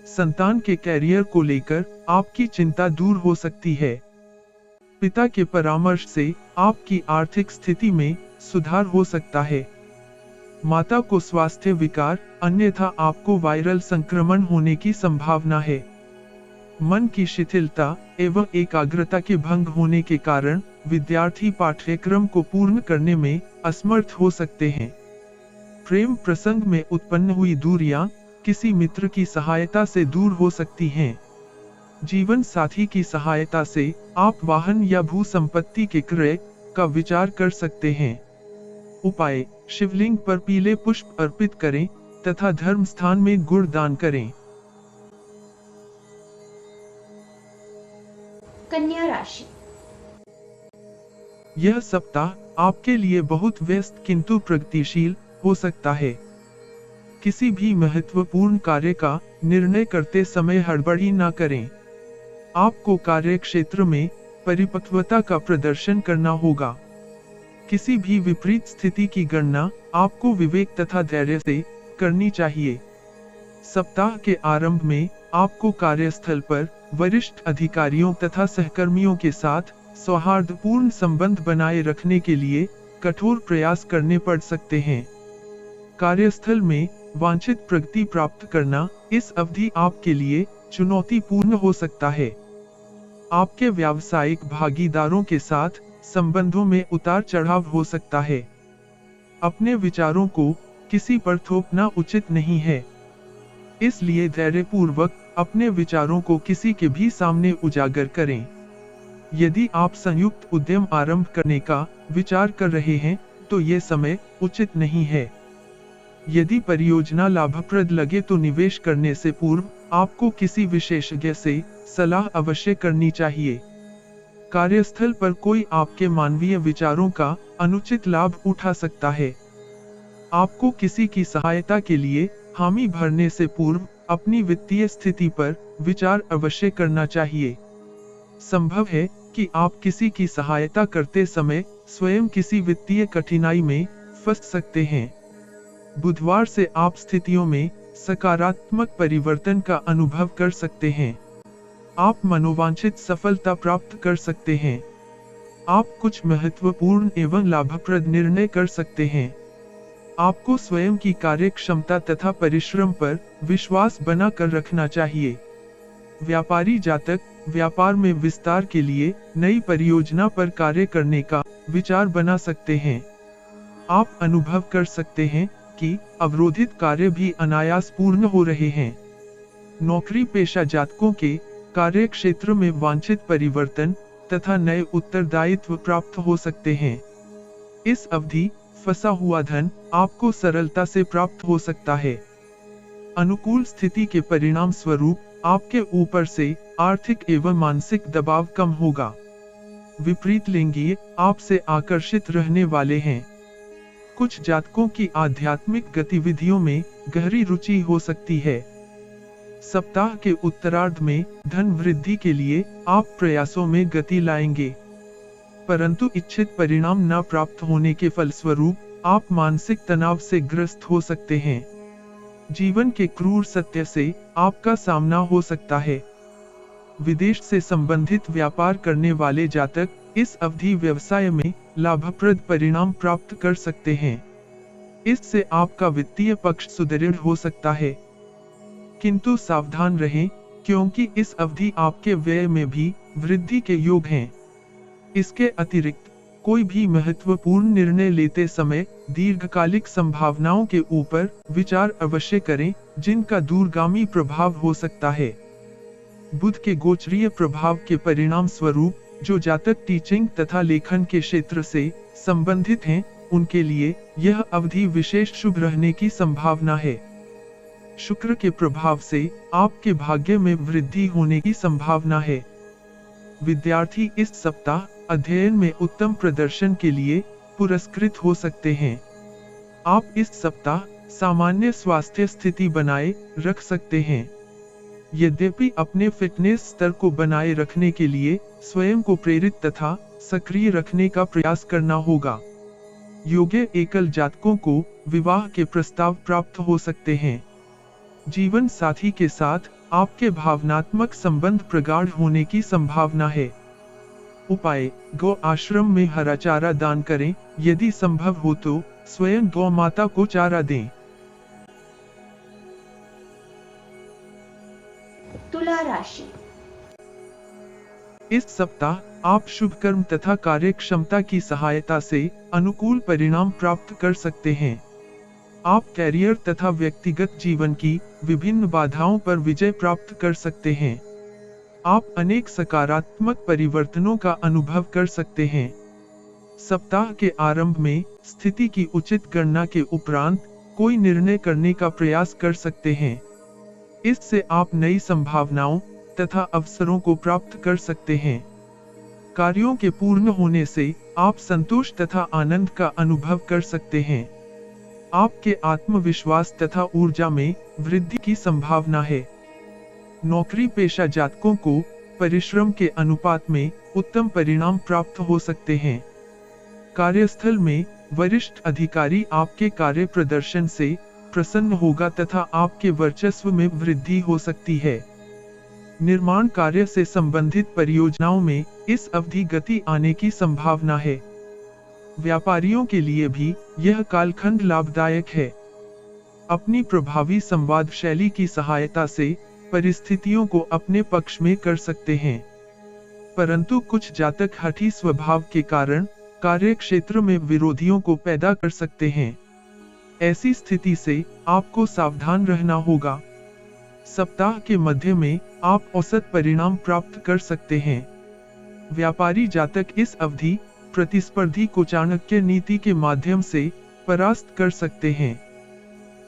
संतान के कैरियर को लेकर आपकी चिंता दूर हो सकती है। पिता के परामर्श से आपकी आर्थिक स्थिति में सुधार हो सकता है। माता को स्वास्थ्य विकार, अन्यथा आपको वायरल संक्रमण होने की संभावना है। मन की शिथिलता एवं एकाग्रता के भंग होने के कारण विद्यार्थी पाठ्यक्रम को पूर्ण करने में असमर्थ हो सकते हैं। प्रेम प्रसंग में उत्पन्न हुई दूरियां किसी मित्र की सहायता से दूर हो सकती हैं। जीवन साथी की सहायता से आप वाहन या भू संपत्ति के क्रय का विचार कर सकते हैं। उपाय: शिवलिंग पर पीले पुष्प अर्पित करें तथा धर्म स्थान में गुड़ दान करें। कन्या राशि। यह सप्ताह आपके लिए बहुत व्यस्त किंतु प्रगतिशील हो सकता है। किसी भी महत्वपूर्ण कार्य का निर्णय करते समय हड़बड़ी न करें। आपको कार्य क्षेत्र में परिपक्वता का प्रदर्शन करना होगा। किसी भी विपरीत स्थिति की गणना आपको विवेक तथा धैर्य से करनी चाहिए। सप्ताह के आरंभ में आपको कार्यस्थल पर वरिष्ठ अधिकारियों तथा सहकर्मियों के साथ सौहार्दपूर्ण संबंध बनाए रखने के लिए कठोर प्रयास करने पड़ सकते हैं। कार्यस्थल में वांछित प्रगति प्राप्त करना इस अवधि आपके लिए चुनौतीपूर्ण हो सकता है। आपके व्यावसायिक भागीदारों के साथ संबंधों में उतार चढ़ाव हो सकता है। अपने विचारों को किसी पर थोपना उचित नहीं है, इसलिए धैर्यपूर्वक अपने विचारों को किसी के भी सामने उजागर करें। यदि आप संयुक्त उद्यम आरंभ करने का विचार कर रहे हैं तो ये समय उचित नहीं है। यदि परियोजना लाभप्रद लगे तो निवेश करने से पूर्व आपको किसी विशेषज्ञ से सलाह अवश्य करनी चाहिए। कार्यस्थल पर कोई आपके मानवीय विचारों का अनुचित लाभ उठा सकता है। आपको किसी की सहायता के लिए हामी भरने से पूर्व अपनी वित्तीय स्थिति पर विचार अवश्य करना चाहिए। संभव है कि आप किसी की सहायता करते समय स्वयं किसी वित्तीय कठिनाई में फंस सकते हैं। बुधवार से आप स्थितियों में सकारात्मक परिवर्तन का अनुभव कर सकते हैं। आप मनोवांछित सफलता प्राप्त कर सकते हैं। आप कुछ महत्वपूर्ण एवं लाभप्रद निर्णय कर सकते हैं। आपको स्वयं की कार्य क्षमता तथा परिश्रम पर विश्वास बना कर रखना चाहिए। व्यापारी जातक व्यापार में विस्तार के लिए नई परियोजना पर कार्य करने का विचार बना सकते हैं। आप अनुभव कर सकते हैं कि अवरोधित कार्य भी अनायास पूर्ण हो रहे हैं। नौकरी पेशा जातकों के कार्य क्षेत्र में वांछित परिवर्तन तथा नए उत्तरदायित्व प्राप्त हो सकते हैं। इस अवधि फंसा हुआ धन आपको सरलता से प्राप्त हो सकता है। अनुकूल स्थिति के परिणाम स्वरूप आपके ऊपर से आर्थिक एवं मानसिक दबाव कम होगा। विपरीत लिंगी आपसे आकर्षित रहने वाले हैं। कुछ जातकों की आध्यात्मिक गतिविधियों में गहरी रुचि हो सकती है। सप्ताह के उत्तरार्ध में धन वृद्धि के लिए आप प्रयासों में गति लाएंगे, परंतु इच्छित परिणाम न प्राप्त होने के फलस्वरूप आप मानसिक तनाव से ग्रस्त हो सकते हैं। जीवन के क्रूर सत्य से आपका सामना हो सकता है। विदेश से संबंधित व्यापार करने वाले जातक इस अवधि व्यवसाय में लाभप्रद परिणाम प्राप्त कर सकते हैं। इससे आपका वित्तीय पक्ष सुदृढ़ हो सकता है। किंतु सावधान रहें, क्योंकि इस अवधि आपके व्यय में भी वृद्धि के योग हैं। इसके अतिरिक्त कोई भी महत्वपूर्ण निर्णय लेते समय दीर्घकालिक संभावनाओं के ऊपर विचार अवश्य करें, जिनका दूरगामी प्रभाव हो सकता है। बुध के गोचरीय प्रभाव के परिणाम स्वरूप जो जातक टीचिंग तथा लेखन के क्षेत्र से संबंधित हैं, उनके लिए यह अवधि विशेष शुभ रहने की संभावना है। शुक्र के प्रभाव से आपके भाग्य में वृद्धि होने की संभावना है। विद्यार्थी इस सप्ताह अध्ययन में उत्तम प्रदर्शन के लिए पुरस्कृत हो सकते हैं। आप इस सप्ताह सामान्य स्वास्थ्य स्थिति बनाए रख सकते हैं। यद्यपि अपने फिटनेस स्तर को बनाए रखने के लिए स्वयं को प्रेरित तथा सक्रिय रखने का प्रयास करना होगा। योग्य एकल जातकों को विवाह के प्रस्ताव प्राप्त हो सकते हैं। जीवन साथी के साथ आपके भावनात्मक संबंध प्रगाढ़ होने की संभावना है। उपाय: गौ आश्रम में हरा चारा दान करें। यदि संभव हो तो स्वयं गौ माता को चारा दें। तुला राशि। इस सप्ताह आप शुभ कर्म तथा कार्य क्षमता की सहायता से अनुकूल परिणाम प्राप्त कर सकते हैं। आप कैरियर तथा व्यक्तिगत जीवन की विभिन्न बाधाओं पर विजय प्राप्त कर सकते हैं। आप अनेक सकारात्मक परिवर्तनों का अनुभव कर सकते हैं। सप्ताह के आरंभ में स्थिति की उचित गणना के उपरांत कोई निर्णय करने का प्रयास कर सकते हैं। इससे आप नई संभावनाओं तथा अवसरों को प्राप्त कर सकते हैं। कार्यों के पूर्ण होने से आप संतोष तथा आनंद का अनुभव कर सकते हैं। आपके आत्मविश्वास तथा ऊर्जा में वृद्धि की संभावना है। नौकरी पेशा जातकों को परिश्रम के अनुपात में उत्तम परिणाम प्राप्त हो सकते हैं। कार्यस्थल में वरिष्ठ अधिकारी आपके कार्य प्रदर्शन से प्रसन्न होगा तथा आपके वर्चस्व में वृद्धि हो सकती है। निर्माण कार्य से संबंधित परियोजनाओं में इस अवधि गति आने की संभावना है। व्यापारियों के लिए भी यह कालखंड लाभदायक है। अपनी प्रभावी संवाद शैली की सहायता से परिस्थितियों को अपने पक्ष में कर सकते हैं। परंतु कुछ जातक हठी स्वभाव के कारण कार्य क्षेत्र में विरोधियों को पैदा कर सकते हैं। ऐसी स्थिति से आपको सावधान रहना होगा। सप्ताह के मध्य में आप औसत परिणाम प्राप्त कर सकते हैं। व्यापारी जातक इस अवधि प्रतिस्पर्धी को चाणक्य नीति के माध्यम से परास्त कर सकते हैं।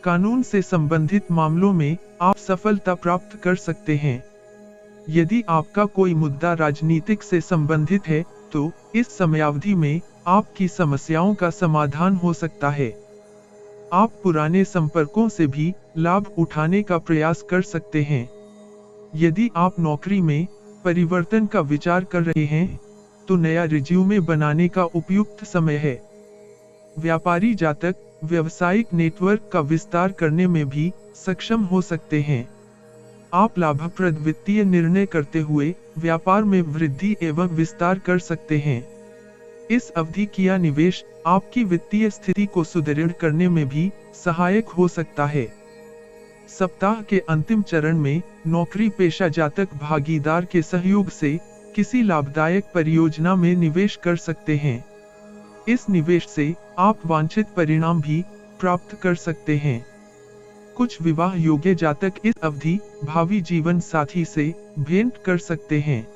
कानून से संबंधित मामलों में आप सफलता प्राप्त कर सकते हैं। यदि आपका कोई मुद्दा राजनीतिक से संबंधित है, तो इस समयावधि में आपकी समस्याओं का समाधान हो सकता है। आप पुराने संपर्कों से भी लाभ उठाने का प्रयास कर सकते हैं। यदि आप नौकरी में परिवर्तन का विचार कर रहे हैं, तो नया रिज्यूमे बनाने का उपयुक्त समय है। व्यापारी जातक व्यावसायिक नेटवर्क का विस्तार करने में भी सक्षम हो सकते हैं। आप लाभप्रद वित्तीय निर्णय करते हुए व्यापार में वृद्धि एवं विस्तार कर सकते हैं। इस अवधि किया निवेश आपकी वित्तीय स्थिति को सुदृढ़ करने में भी सहायक हो सकता है। सप्ताह के अंतिम चरण में नौकरी पेशा जातक भागीदार के सहयोग से किसी लाभदायक परियोजना में निवेश कर सकते हैं। इस निवेश से आप वांछित परिणाम भी प्राप्त कर सकते हैं। कुछ विवाह योग्य जातक इस अवधि भावी जीवन साथी से भेंट कर सकते हैं।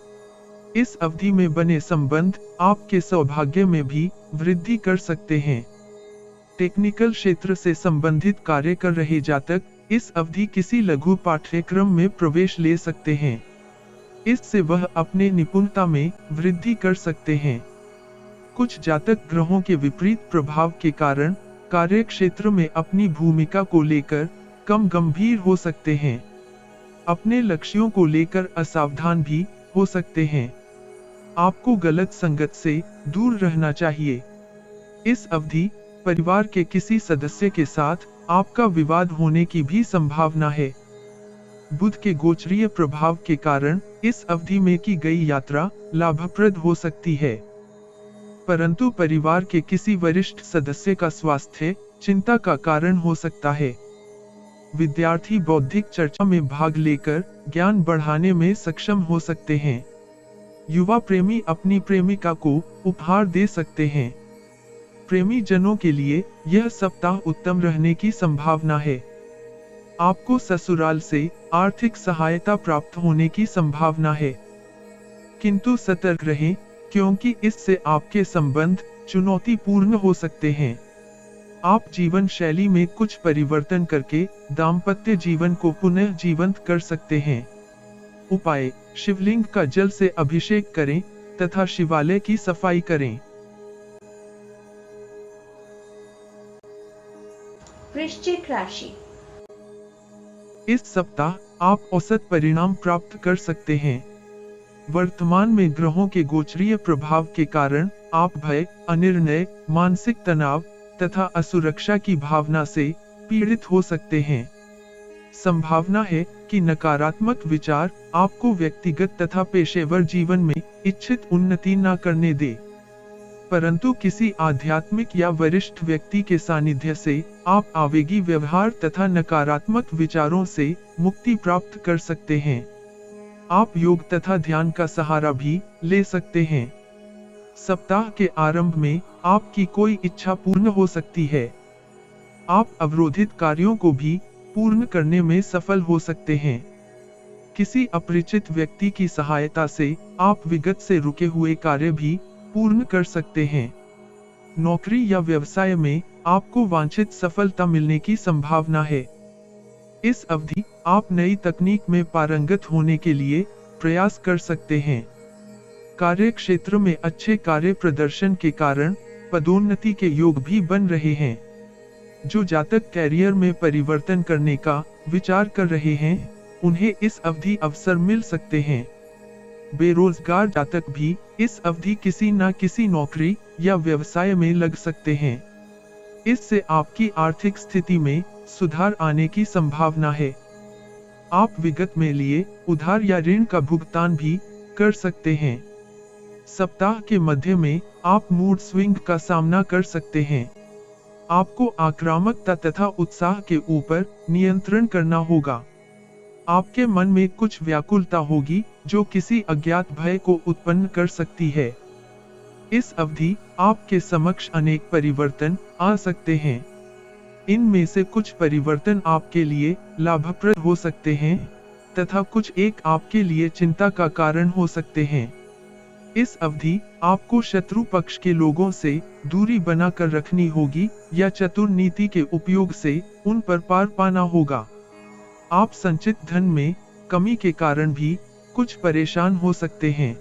इस अवधि में बने संबंध आपके सौभाग्य में भी वृद्धि कर सकते हैं। टेक्निकल क्षेत्र से संबंधित कार्य कर रहे जातक इस अवधि किसी लघु पाठ्यक्रम में प्रवेश ले सकते हैं। इससे वह अपने निपुणता में वृद्धि कर सकते हैं। कुछ जातक ग्रहों के विपरीत प्रभाव के कारण कार्य क्षेत्र में अपनी भूमिका को लेकर कम गंभीर हो सकते हैं। अपने लक्ष्यों को लेकर असावधान भी हो सकते हैं। आपको गलत संगत से दूर रहना चाहिए। इस अवधि परिवार के किसी सदस्य के साथ आपका विवाद होने की भी संभावना है। बुध के गोचरीय प्रभाव के कारण इस अवधि में की गई यात्रा लाभप्रद हो सकती है, परंतु परिवार के किसी वरिष्ठ सदस्य का स्वास्थ्य चिंता का कारण हो सकता है। विद्यार्थी बौद्धिक चर्चा में भाग लेकर ज्ञान बढ़ाने में सक्षम हो सकते हैं। युवा प्रेमी अपनी प्रेमिका को उपहार दे सकते हैं। प्रेमी जनों के लिए यह सप्ताह उत्तम रहने की संभावना है। आपको ससुराल से आर्थिक सहायता प्राप्त होने की संभावना है, किंतु सतर्क रहें क्योंकि इससे आपके संबंध चुनौतीपूर्ण हो सकते हैं। आप जीवन शैली में कुछ परिवर्तन करके दाम्पत्य जीवन को पुनः जीवंत कर सकते हैं। उपाय: शिवलिंग का जल से अभिषेक करें तथा शिवालय की सफाई करें। वृश्चिक राशि। इस सप्ताह आप औसत परिणाम प्राप्त कर सकते हैं। वर्तमान में ग्रहों के गोचरीय प्रभाव के कारण आप भय, अनिर्णय, मानसिक तनाव तथा असुरक्षा की भावना से पीड़ित हो सकते हैं। संभावना है कि नकारात्मक विचार आपको व्यक्तिगत तथा पेशेवर जीवन में इच्छित उन्नति न करने दे, परंतु किसी आध्यात्मिक या वरिष्ठ व्यक्ति के सानिध्य से आप आवेगी व्यवहार तथा नकारात्मक विचारों से मुक्ति प्राप्त कर सकते हैं। आप योग तथा ध्यान का सहारा भी ले सकते हैं। सप्ताह के आरंभ में आपकी कोई इच्छा पूर्ण हो सकती है। आप अवरोधित कार्यों को भी पूर्ण करने में सफल हो सकते हैं। किसी अपरिचित व्यक्ति की सहायता से आप विगत से रुके हुए कार्य भी पूर्ण कर सकते हैं। नौकरी या व्यवसाय में आपको वांछित सफलता मिलने की संभावना है। इस अवधि आप नई तकनीक में पारंगत होने के लिए प्रयास कर सकते हैं। कार्य क्षेत्र में अच्छे कार्य प्रदर्शन के कारण पदोन्नति के योग भी बन रहे हैं। जो जातक कैरियर में परिवर्तन करने का विचार कर रहे हैं, उन्हें इस अवधि अवसर मिल सकते हैं। बेरोजगार जातक भी इस अवधि किसी न किसी नौकरी या व्यवसाय में लग सकते हैं। इससे आपकी आर्थिक स्थिति में सुधार आने की संभावना है। आप विगत में लिए उधार या ऋण का भुगतान भी कर सकते हैं। सप्ताह के मध्य में आप मूड स्विंग का सामना कर सकते हैं। आपको आक्रामकता तथा उत्साह के ऊपर नियंत्रण करना होगा। आपके मन में कुछ व्याकुलता होगी जो किसी अज्ञात भय को उत्पन्न कर सकती है। इस अवधि आपके समक्ष अनेक परिवर्तन आ सकते हैं। इनमें से कुछ परिवर्तन आपके लिए लाभप्रद हो सकते हैं तथा कुछ एक आपके लिए चिंता का कारण हो सकते हैं। इस अवधि आपको शत्रु पक्ष के लोगों से दूरी बनाकर रखनी होगी या चतुर नीति के उपयोग से उन पर पार पाना होगा। आप संचित धन में कमी के कारण भी कुछ परेशान हो सकते हैं।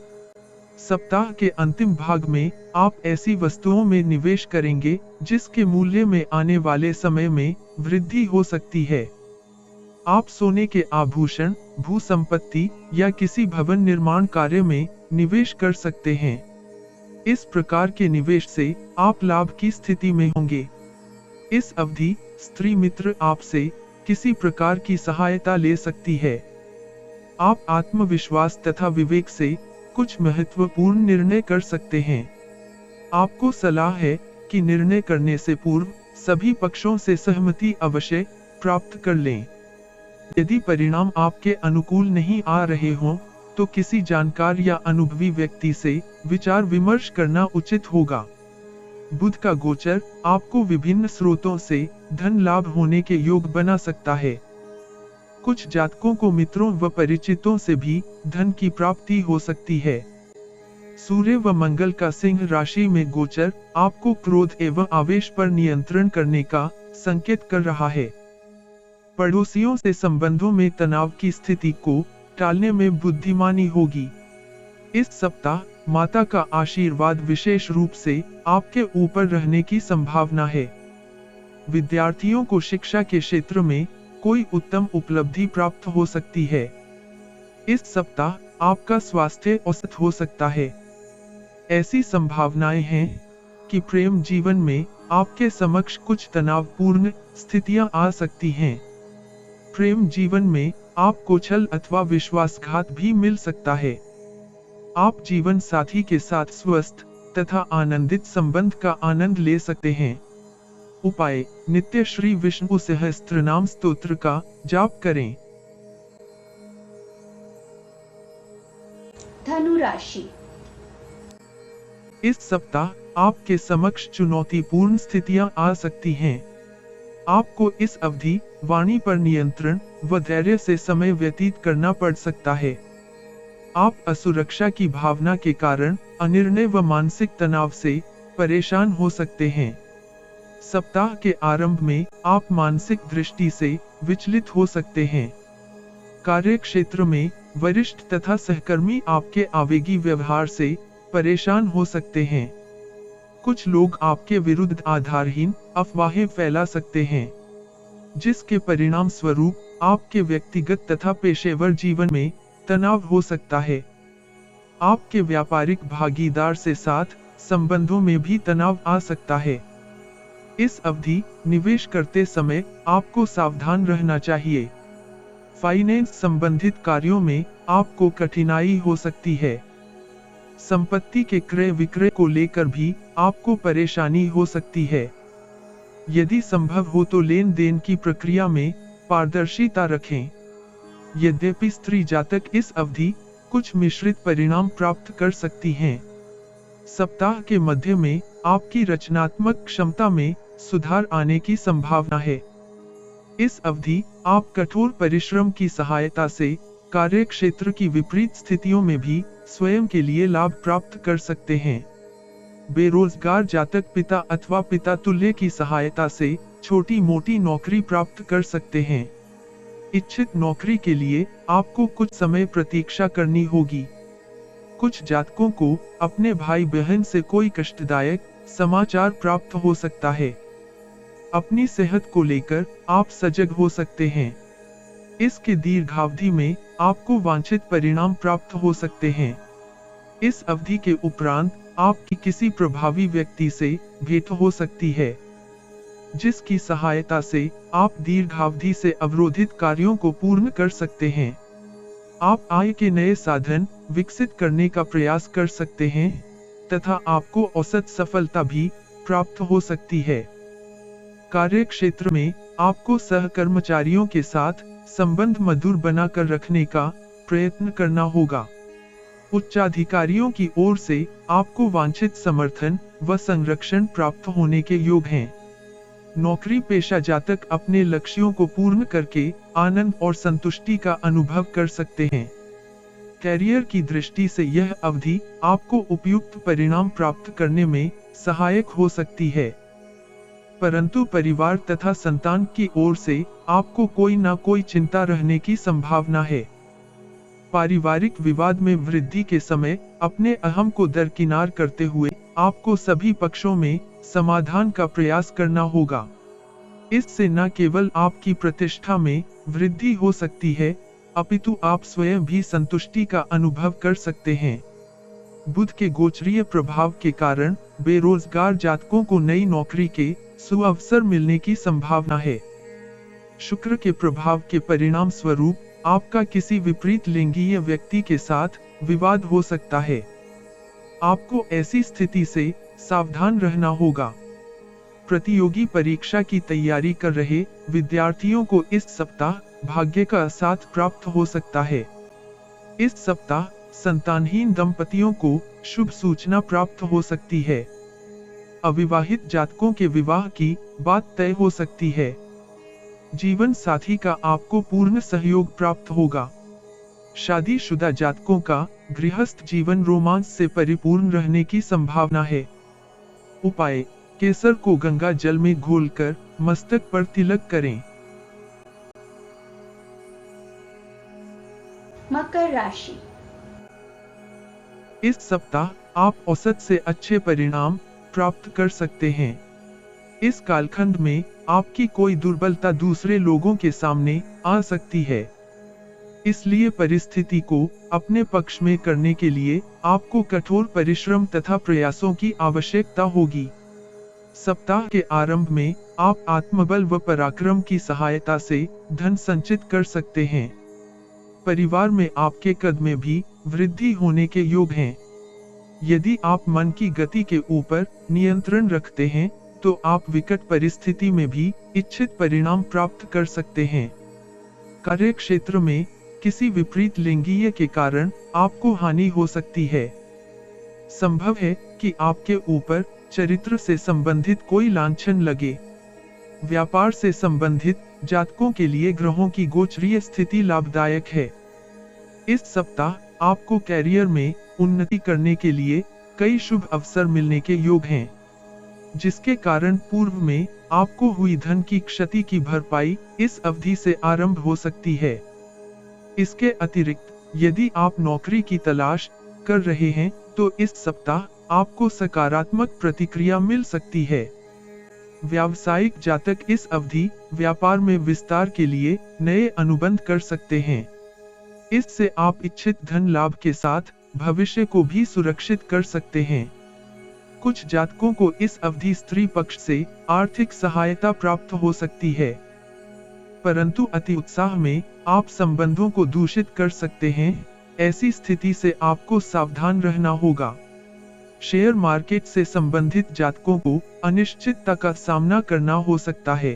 सप्ताह के अंतिम भाग में आप ऐसी वस्तुओं में निवेश करेंगे जिसके मूल्य में आने वाले समय में वृद्धि हो सकती है। आप सोने के आभूषण, भू संपत्ति या किसी भवन निर्माण कार्य में निवेश कर सकते हैं। इस प्रकार के निवेश से आप लाभ की स्थिति में होंगे। इस अवधि स्त्री मित्र आपसे किसी प्रकार की सहायता ले सकती है। आप आत्मविश्वास तथा विवेक से कुछ महत्वपूर्ण निर्णय कर सकते हैं। आपको सलाह है कि निर्णय करने से पूर्व सभी पक्षों से सहमति अवश्य प्राप्त कर लें। यदि परिणाम आपके अनुकूल नहीं आ रहे हों, तो किसी जानकार या अनुभवी व्यक्ति से विचार विमर्श करना उचित होगा। बुध का गोचर आपको विभिन्न स्रोतों से धन लाभ होने के योग बना सकता है। कुछ जातकों को मित्रों व परिचितों से भी धन की प्राप्ति हो सकती है। सूर्य व मंगल का सिंह राशि में गोचर आपको क्रोध एवं आवेश पर नियंत्रण करने का संकेत कर रहा है। पड़ोसियों से संबंधों में तनाव की स्थिति को टालने में बुद्धिमानी होगी। इस सप्ताह माता का आशीर्वाद विशेष रूप से आपके ऊपर रहने की संभावना है। विद्यार्थियों को शिक्षा के क्षेत्र में कोई उत्तम उपलब्धि प्राप्त हो सकती है। इस सप्ताह आपका स्वास्थ्य औसत हो सकता है। ऐसी संभावनाएं हैं कि प्रेम जीवन में आपके समक्ष कुछ तनावपूर्ण स्थितियां आ सकती हैं। प्रेम जीवन में आपको छल अथवा विश्वासघात भी मिल सकता है। आप जीवन साथी के साथ स्वस्थ तथा आनंदित संबंध का आनंद ले सकते हैं। उपाय: नित्य श्री विष्णु सहस्त्रनाम स्तोत्र का जाप करें। धनु राशि। इस सप्ताह आपके समक्ष चुनौतीपूर्ण स्थितियां आ सकती हैं। आपको इस अवधि वाणी पर नियंत्रण व धैर्य से समय व्यतीत करना पड़ सकता है। आप असुरक्षा की भावना के कारण अनिर्णय व मानसिक तनाव से परेशान हो सकते हैं। सप्ताह के आरंभ में आप मानसिक दृष्टि से विचलित हो सकते हैं। कार्य क्षेत्र में वरिष्ठ तथा सहकर्मी आपके आवेगी व्यवहार से परेशान हो सकते हैं। कुछ लोग आपके विरुद्ध आधारहीन अफवाहें फैला सकते हैं, जिसके परिणाम स्वरूप आपके व्यक्तिगत तथा पेशेवर जीवन में तनाव हो सकता है। आपके व्यापारिक भागीदार से साथ संबंधों में भी तनाव आ सकता है। इस अवधि निवेश करते समय आपको सावधान रहना चाहिए। फाइनेंस संबंधित कार्यों में आपको कठिनाई हो सकती है। संपत्ति के क्रय विक्रय को लेकर भी आपको परेशानी हो सकती है। यदि संभव हो तो लेन देन की प्रक्रिया में पारदर्शिता रखें। यद्यपि स्त्री जातक इस अवधि कुछ मिश्रित परिणाम प्राप्त कर सकती हैं। सप्ताह के मध्य में आपकी रचनात्मक क्षमता में सुधार आने की संभावना है। इस अवधि आप कठोर परिश्रम की सहायता से कार्य क्षेत्र की विपरीत स्थितियों में भी स्वयं के लिए लाभ प्राप्त कर सकते हैं। बेरोजगार जातक पिता अथवा पिता तुल्य की सहायता से छोटी मोटी नौकरी प्राप्त कर सकते हैं। इच्छित नौकरी के लिए आपको कुछ समय प्रतीक्षा करनी होगी। कुछ जातकों को अपने भाई बहन से कोई कष्टदायक समाचार प्राप्त हो सकता है। अपनी सेहत को लेकर आप सजग हो सकते हैं। इसके दीर्घावधि में आपको वांछित परिणाम प्राप्त हो सकते हैं। इस अवधि के उपरांत आपकी किसी प्रभावी व्यक्ति से भेंट हो सकती है, जिसकी सहायता से आप दीर्घावधि से अवरोधित कार्यों को पूर्ण कर सकते हैं। आप आय के नए साधन विकसित करने का प्रयास कर सकते हैं तथा आपको औसत सफलता भी प्राप्त हो सकती है। कार्य क्षेत्र में आपको सहकर्मचारियों के साथ संबंध मधुर बनाकर रखने का प्रयत्न करना होगा। उच्चाधिकारियों की ओर से आपको वांछित समर्थन व संरक्षण प्राप्त होने के योग हैं। नौकरी पेशा जातक अपने लक्ष्यों को पूर्ण करके आनंद और संतुष्टि का अनुभव कर सकते हैं। कैरियर की दृष्टि से यह अवधि आपको उपयुक्त परिणाम प्राप्त करने में सहायक हो सकती है, परंतु परिवार तथा संतान की ओर से आपको कोई ना कोई चिंता रहने की संभावना है। पारिवारिक विवाद में वृद्धि के समय अपने अहम को दरकिनार करते हुए आपको सभी पक्षों में समाधान का प्रयास करना होगा। इससे न केवल आपकी प्रतिष्ठा में वृद्धि हो सकती है, अपितु आप स्वयं भी संतुष्टि का अनुभव कर सकते हैं। बुध के गोचरीय प्रभाव के कारण बेरोजगार जातकों को नई नौकरी के सुअवसर मिलने की संभावना है। शुक्र के प्रभाव के परिणाम स्वरूप आपका किसी विपरीत लिंगीय व्यक्ति के साथ विवाद हो सकता है। आपको ऐसी स्थिति से सावधान रहना होगा। प्रतियोगी परीक्षा की तैयारी कर रहे विद्यार्थियों को इस सप्ताह भाग्य का साथ प्राप्त हो सकता है। इस सप्ताह संतानहीन दंपतियों को शुभ सूचना प्राप्त हो सकती है। अविवाहित जातकों के विवाह की बात तय हो सकती है। जीवन साथी का आपको पूर्ण सहयोग प्राप्त होगा। शादीशुदा जातकों का गृहस्थ जीवन रोमांच से परिपूर्ण रहने की संभावना है। उपाय: केसर को गंगा जल में घोलकर मस्तक पर तिलक करें। मकर राशि। इस सप्ताह आप औसत से अच्छे परिणाम प्राप्त कर सकते हैं। इस कालखंड में आपकी कोई दुर्बलता दूसरे लोगों के सामने आ सकती है, इसलिए परिस्थिति को अपने पक्ष में करने के लिए आपको कठोर परिश्रम तथा प्रयासों की आवश्यकता होगी। सप्ताह के आरंभ में आप आत्मबल व पराक्रम की सहायता से धन संचित कर सकते हैं। परिवार में आपके कद में भी वृद्धि होने के योग हैं। यदि आप मन की गति के ऊपर नियंत्रण रखते हैं तो आप विकट परिस्थिति में भी इच्छित परिणाम प्राप्त कर सकते हैं। कार्य क्षेत्र में किसी विपरीत लिंगीय के कारण आपको हानि हो सकती है। संभव है कि आपके ऊपर चरित्र से संबंधित कोई लांछन लगे। व्यापार से संबंधित जातकों के लिए ग्रहों की गोचरीय स्थिति लाभदायक है। इस सप्ताह आपको कैरियर में उन्नति करने के लिए कई शुभ अवसर मिलने के योग हैं, जिसके कारण पूर्व में आपको हुई धन की क्षति की भरपाई इस अवधि से आरंभ हो सकती है। इसके अतिरिक्त यदि आप नौकरी की तलाश कर रहे हैं तो इस सप्ताह आपको सकारात्मक प्रतिक्रिया मिल सकती है। व्यावसायिक जातक इस अवधि व्यापार में विस्तार के लिए नए अनुबंध कर सकते हैं। इससे आप इच्छित धन लाभ के साथ भविष्य को भी सुरक्षित कर सकते हैं। कुछ जातकों को इस अवधि स्त्री पक्ष से आर्थिक सहायता प्राप्त हो सकती है, परंतु अति उत्साह में आप संबंधों को दूषित कर सकते हैं। ऐसी स्थिति से आपको सावधान रहना होगा। शेयर मार्केट से संबंधित जातकों को अनिश्चितता का सामना करना हो सकता है।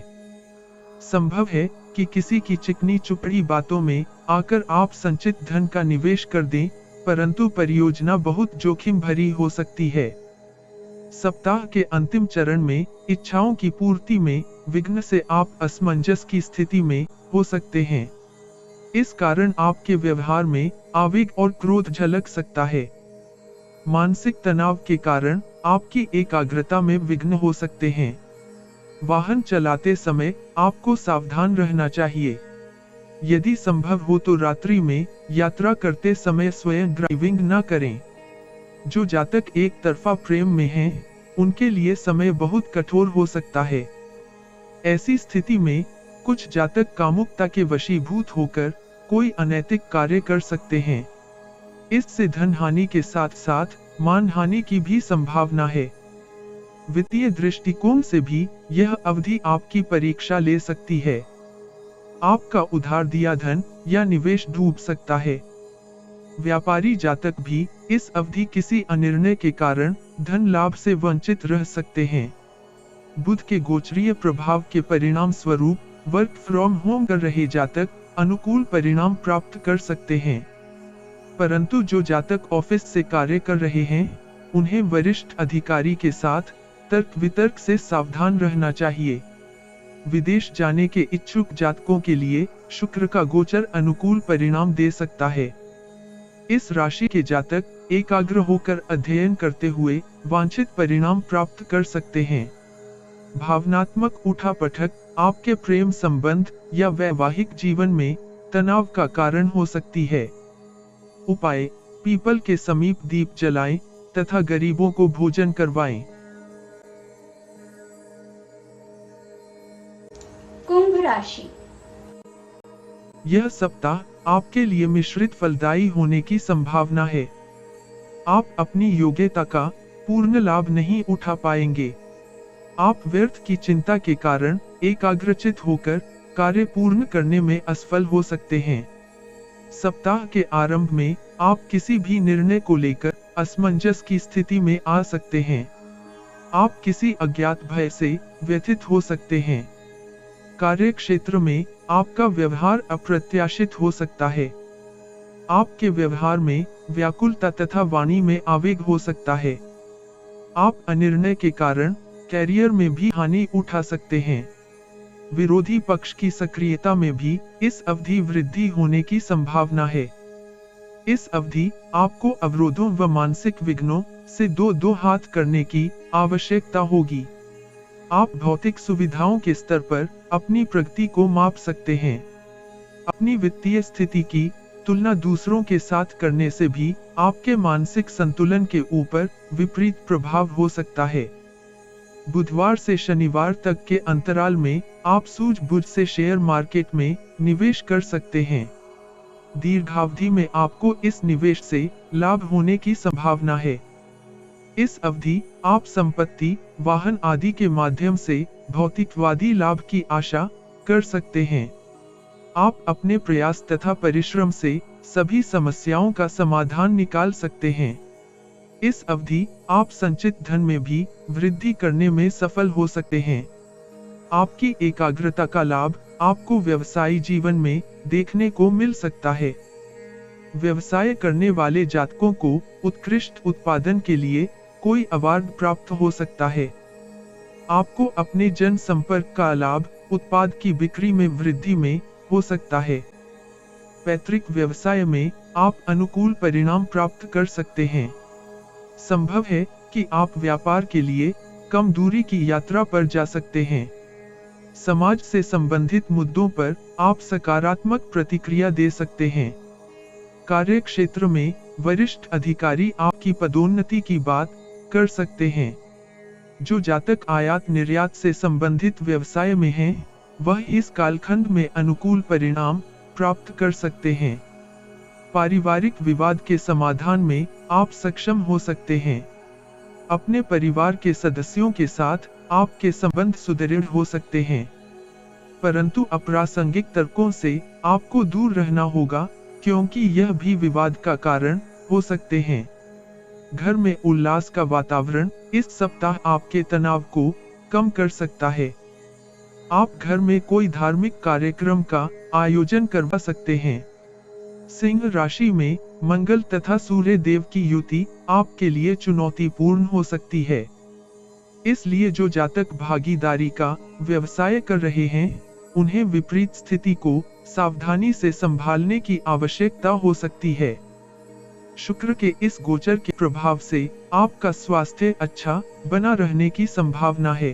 संभव है कि किसी की चिकनी चुपड़ी बातों में आकर आप संचित धन का निवेश कर दें, परंतु परियोजना बहुत जोखिम भरी हो सकती है। सप्ताह के अंतिम चरण में इच्छाओं की पूर्ति में विघ्न से आप असमंजस की स्थिति में हो सकते हैं। इस कारण आपके व्यवहार में आवेग और क्रोध झलक सकता है। मानसिक तनाव के कारण आपकी एकाग्रता में विघ्न हो सकते हैं। वाहन चलाते समय आपको सावधान रहना चाहिए। यदि संभव हो तो रात्रि में यात्रा करते समय स्वयं ड्राइविंग न करें। जो जातक एक तरफा प्रेम में हैं, उनके लिए समय बहुत कठोर हो सकता है। ऐसी स्थिति में कुछ जातक कामुकता के वशीभूत होकर कोई अनैतिक कार्य कर सकते हैं। इससे धन हानि के साथ साथ मान हानि की भी संभावना है। वित्तीय दृष्टिकोण से भी यह अवधि आपकी परीक्षा ले सकती है। आपका उधार दिया धन या निवेश डूब सकता है। व्यापारी जातक भी इस अवधि किसी अनिर्णय के कारण धन लाभ से वंचित रह सकते हैं। बुध के गोचरीय प्रभाव के परिणाम स्वरूप वर्क फ्रॉम होम कर रहे जातक अनुकूल परिणाम प्राप्त कर सकते हैं, परंतु जो जातक ऑफिस से कार्य कर रहे हैं, उन्हें वरिष्ठ अधिकारी के साथ तर्क वितर्क से सावधान रहना चाहिए। विदेश जाने के इच्छुक जातकों के लिए शुक्र का गोचर अनुकूल परिणाम दे सकता है। इस राशि के जातक एकाग्र होकर अध्ययन करते हुए वांछित परिणाम प्राप्त कर सकते हैं। भावनात्मक उठापटक आपके प्रेम संबंध या वैवाहिक जीवन में तनाव का कारण हो सकती है। उपाय: पीपल के समीप दीप जलाएं तथा गरीबों को भोजन करवाएं। कुंभ राशि। यह सप्ताह आपके लिए मिश्रित फलदायी होने की संभावना है। आप अपनी योग्यता का पूर्ण लाभ नहीं उठा पाएंगे। आप व्यर्थ की चिंता के कारण एकाग्रचित होकर कार्य पूर्ण करने में असफल हो सकते हैं। सप्ताह के आरंभ में आप किसी भी निर्णय को लेकर असमंजस की स्थिति में आ सकते हैं। आप किसी अज्ञात भय से व्यथित हो सकते हैं। कार्य क्षेत्र में आपका व्यवहार अप्रत्याशित हो सकता है। आपके व्यवहार में व्याकुलता तथा वाणी में आवेग हो सकता है। आप अनिर्णय के कारण कैरियर में भी हानि उठा सकते हैं। विरोधी पक्ष की सक्रियता में भी इस अवधि वृद्धि होने की संभावना है। इस अवधि आपको अवरोधों व मानसिक विघ्नों से दो हाथ करने की आवश्यकता होगी। आप भौतिक सुविधाओं के स्तर पर अपनी प्रगति को माप सकते हैं। अपनी वित्तीय स्थिति की तुलना दूसरों के साथ करने से भी आपके मानसिक संतुलन के ऊपर विपरीत प्रभाव हो सकता है। बुधवार से शनिवार तक के अंतराल में आप सूझबूझ से शेयर मार्केट में निवेश कर सकते हैं। दीर्घावधि में आपको इस निवेश से लाभ होने की संभावना है। इस अवधि आप संपत्ति, वाहन आदि के माध्यम से भौतिकवादी लाभ की आशा कर सकते हैं। आप अपने प्रयास तथा परिश्रम से सभी समस्याओं का समाधान निकाल सकते हैं। इस अवधि आप संचित धन में भी वृद्धि करने में सफल हो सकते हैं। आपकी एकाग्रता का लाभ आपको व्यवसायी जीवन में देखने को मिल सकता है। व्यवसाय करने वाले जातकों को उत्कृष्ट उत्पादन के लिए कोई अवार्ड प्राप्त हो सकता है। आपको अपने जन संपर्क का लाभ उत्पाद की बिक्री में वृद्धि में हो सकता है। पैतृक व्यवसाय में आप अनुकूल परिणाम प्राप्त कर सकते हैं। संभव है कि आप व्यापार के लिए कम दूरी की यात्रा पर जा सकते हैं। समाज से संबंधित मुद्दों पर आप सकारात्मक प्रतिक्रिया दे सकते हैं। कार्य क्षेत्र में वरिष्ठ अधिकारी आपकी पदोन्नति की बात कर सकते हैं। जो जातक आयात निर्यात से संबंधित व्यवसाय में हैं, वह इस कालखंड में अनुकूल परिणाम प्राप्त कर सकते हैं। पारिवारिक विवाद के समाधान में आप सक्षम हो सकते हैं। अपने परिवार के सदस्यों के साथ आपके संबंध सुदृढ़ हो सकते हैं, परंतु अप्रासंगिक तर्कों से आपको दूर रहना होगा, क्योंकि यह भी विवाद का कारण हो सकते हैं। घर में उल्लास का वातावरण इस सप्ताह आपके तनाव को कम कर सकता है। आप घर में कोई धार्मिक कार्यक्रम का आयोजन करवा सकते हैं। सिंह राशि में मंगल तथा सूर्य देव की युति आपके लिए चुनौतीपूर्ण हो सकती है। इसलिए जो जातक भागीदारी का व्यवसाय कर रहे हैं, उन्हें विपरीत स्थिति को सावधानी से संभालने की आवश्यकता हो सकती है। शुक्र के इस गोचर के प्रभाव से आपका स्वास्थ्य अच्छा बना रहने की संभावना है।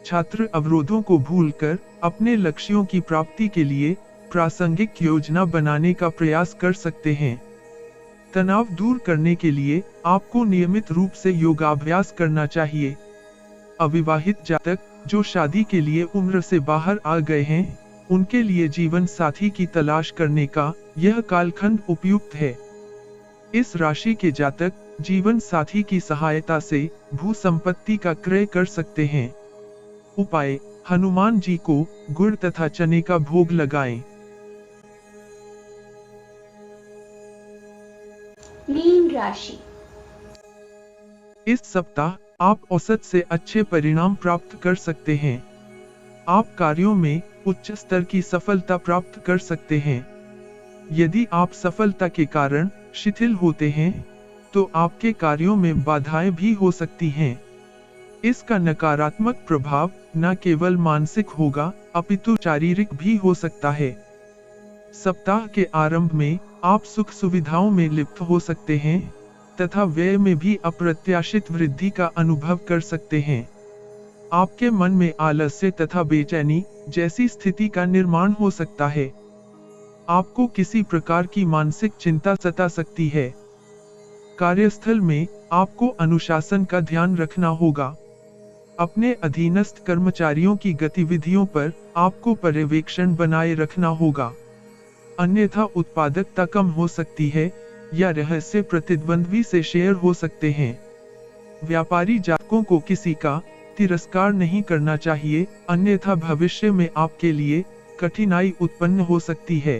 छात्र अवरोधों को भूलकर अपने लक्ष्यों की प्राप्ति के लिए प्रासंगिक योजना बनाने का प्रयास कर सकते हैं। तनाव दूर करने के लिए आपको नियमित रूप से योगाभ्यास करना चाहिए। अविवाहित जातक जो शादी के लिए उम्र से बाहर आ गए हैं, उनके लिए जीवन साथी की तलाश करने का यह कालखंड उपयुक्त है। इस राशि के जातक जीवन साथी की सहायता से भू संपत्ति का क्रय कर सकते हैं। उपाय: हनुमान जी को गुड़ तथा चने का भोग लगाएं। मीन राशि। इस सप्ताह आप औसत से अच्छे परिणाम प्राप्त कर सकते हैं। आप कार्यों में उच्च स्तर की सफलता प्राप्त कर सकते हैं। यदि आप सफलता के कारण शिथिल होते हैं, तो आपके कार्यों में बाधाएं भी हो सकती हैं। इसका नकारात्मक प्रभाव न केवल मानसिक होगा, अपितु शारीरिक भी हो सकता है। सप्ताह के आरंभ में आप सुख सुविधाओं में लिप्त हो सकते हैं तथा व्यय में भी अप्रत्याशित वृद्धि का अनुभव कर सकते हैं। आपके मन में आलस्य तथा बेचैनी जैसी स्थिति का निर्माण हो सकता है। आपको किसी प्रकार की मानसिक चिंता सता सकती है। कार्यस्थल में आपको अनुशासन का ध्यान रखना होगा। अपने अधीनस्थ कर्मचारियों की गतिविधियों पर आपको पर्यवेक्षण बनाए रखना होगा, अन्यथा उत्पादकता कम हो सकती है या रहस्य प्रतिद्वंद्वी से शेयर हो सकते हैं। व्यापारी जातकों को किसी का तिरस्कार नहीं करना चाहिए, अन्यथा भविष्य में आपके लिए कठिनाई उत्पन्न हो सकती है।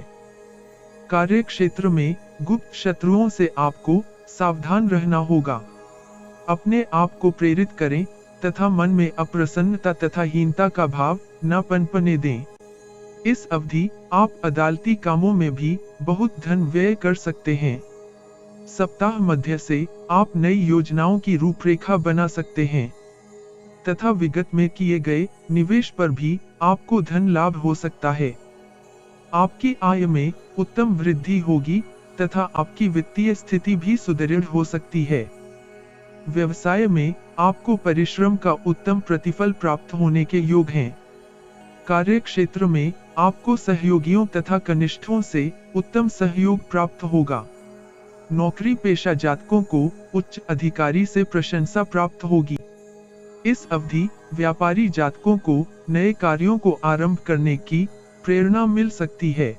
कार्य क्षेत्र में गुप्त शत्रुओं से आपको सावधान रहना होगा। अपने आप को प्रेरित करें तथा मन में अप्रसन्नता तथा हीनता का भाव न पनपने दें। इस अवधि आप अदालती कामों में भी बहुत धन व्यय कर सकते हैं। सप्ताह मध्य से आप नई योजनाओं की रूपरेखा बना सकते हैं तथा विगत में किए गए निवेश पर भी आपको धन लाभ हो सकता है। आपकी आय में उत्तम वृद्धि होगी तथा आपकी वित्तीय स्थिति भी सुदृढ़ हो सकती है। व्यवसाय में आपको परिश्रम का उत्तम प्रतिफल प्राप्त होने के योग हैं। कार्य क्षेत्र में आपको सहयोगियों तथा कनिष्ठों से उत्तम सहयोग प्राप्त होगा। नौकरी पेशा जातकों को उच्च अधिकारी से प्रशंसा प्राप्त होगी। इस अवधि व्यापारी जातकों को नए कार्यों को आरंभ करने की प्रेरणा मिल सकती है।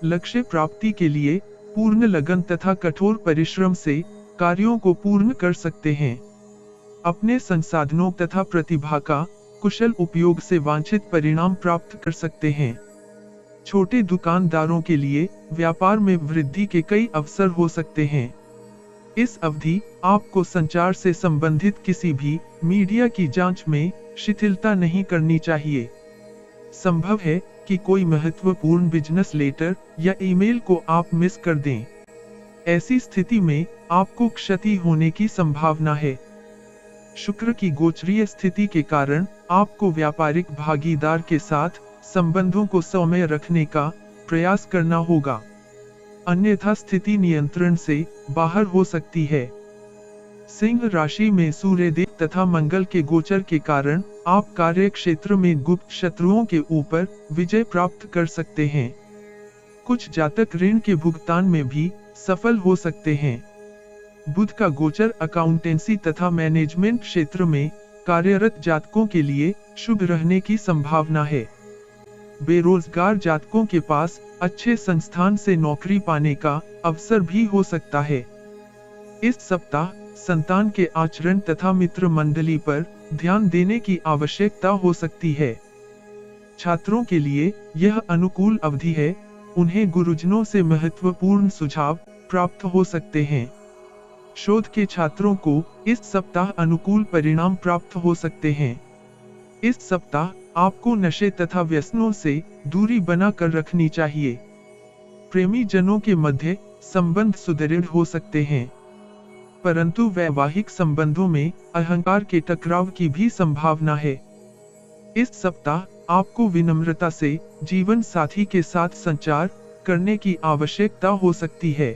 लक्ष्य प्राप्ति के लिए पूर्ण लगन तथा कठोर परिश्रम से कार्यों को पूर्ण कर सकते हैं। अपने संसाधनों तथा प्रतिभा का कुशल उपयोग से वांछित परिणाम प्राप्त कर सकते हैं। छोटे दुकानदारों के लिए व्यापार में वृद्धि के कई अवसर हो सकते हैं। इस अवधि आपको संचार से संबंधित किसी भी मीडिया की जांच में शिथिलता नहीं करनी चाहिए। संभव है कि कोई महत्वपूर्ण बिजनेस लेटर या ईमेल को आप मिस कर दें। ऐसी स्थिति में आपको क्षति होने की संभावना है। शुक्र की गोचरीय स्थिति के कारण आपको व्यापारिक भागीदार के साथ संबंधों को सौम्य रखने का प्रयास करना होगा, अन्यथा स्थिति नियंत्रण से बाहर हो सकती है। सिंह राशि में सूर्यदेव तथा मंगल के गोचर के कारण आप कार्य क्षेत्र में गुप्त शत्रुओं के ऊपर विजय प्राप्त कर सकते हैं। कुछ जातक ऋण के भुगतान में भी सफल हो सकते हैं। बुध का गोचर अकाउंटेंसी तथा मैनेजमेंट क्षेत्र में कार्यरत जातकों के लिए शुभ रहने की संभावना है। बेरोजगार जातकों के पास अच्छे संस्थान से नौकरी पाने का अवसर भी हो सकता है। इस सप्ताह संतान के आचरण तथा मित्र मंडली पर ध्यान देने की आवश्यकता हो सकती है। छात्रों के लिए यह अनुकूल अवधि है, उन्हें गुरुजनों से महत्वपूर्ण सुझाव प्राप्त हो सकते हैं। शोध के छात्रों को इस सप्ताह अनुकूल परिणाम प्राप्त हो सकते हैं। इस सप्ताह आपको नशे तथा व्यसनों से दूरी बना कर रखनी चाहिए। प्रेमी जनों के मध्य संबंध सुदृढ़ हो सकते हैं, परंतु वैवाहिक संबंधों में अहंकार के टकराव की भी संभावना है। इस सप्ताह आपको विनम्रता से जीवन साथी के साथ संचार करने की आवश्यकता हो सकती है।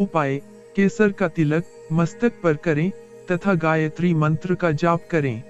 उपाय: केसर का तिलक मस्तक पर करें तथा गायत्री मंत्र का जाप करें।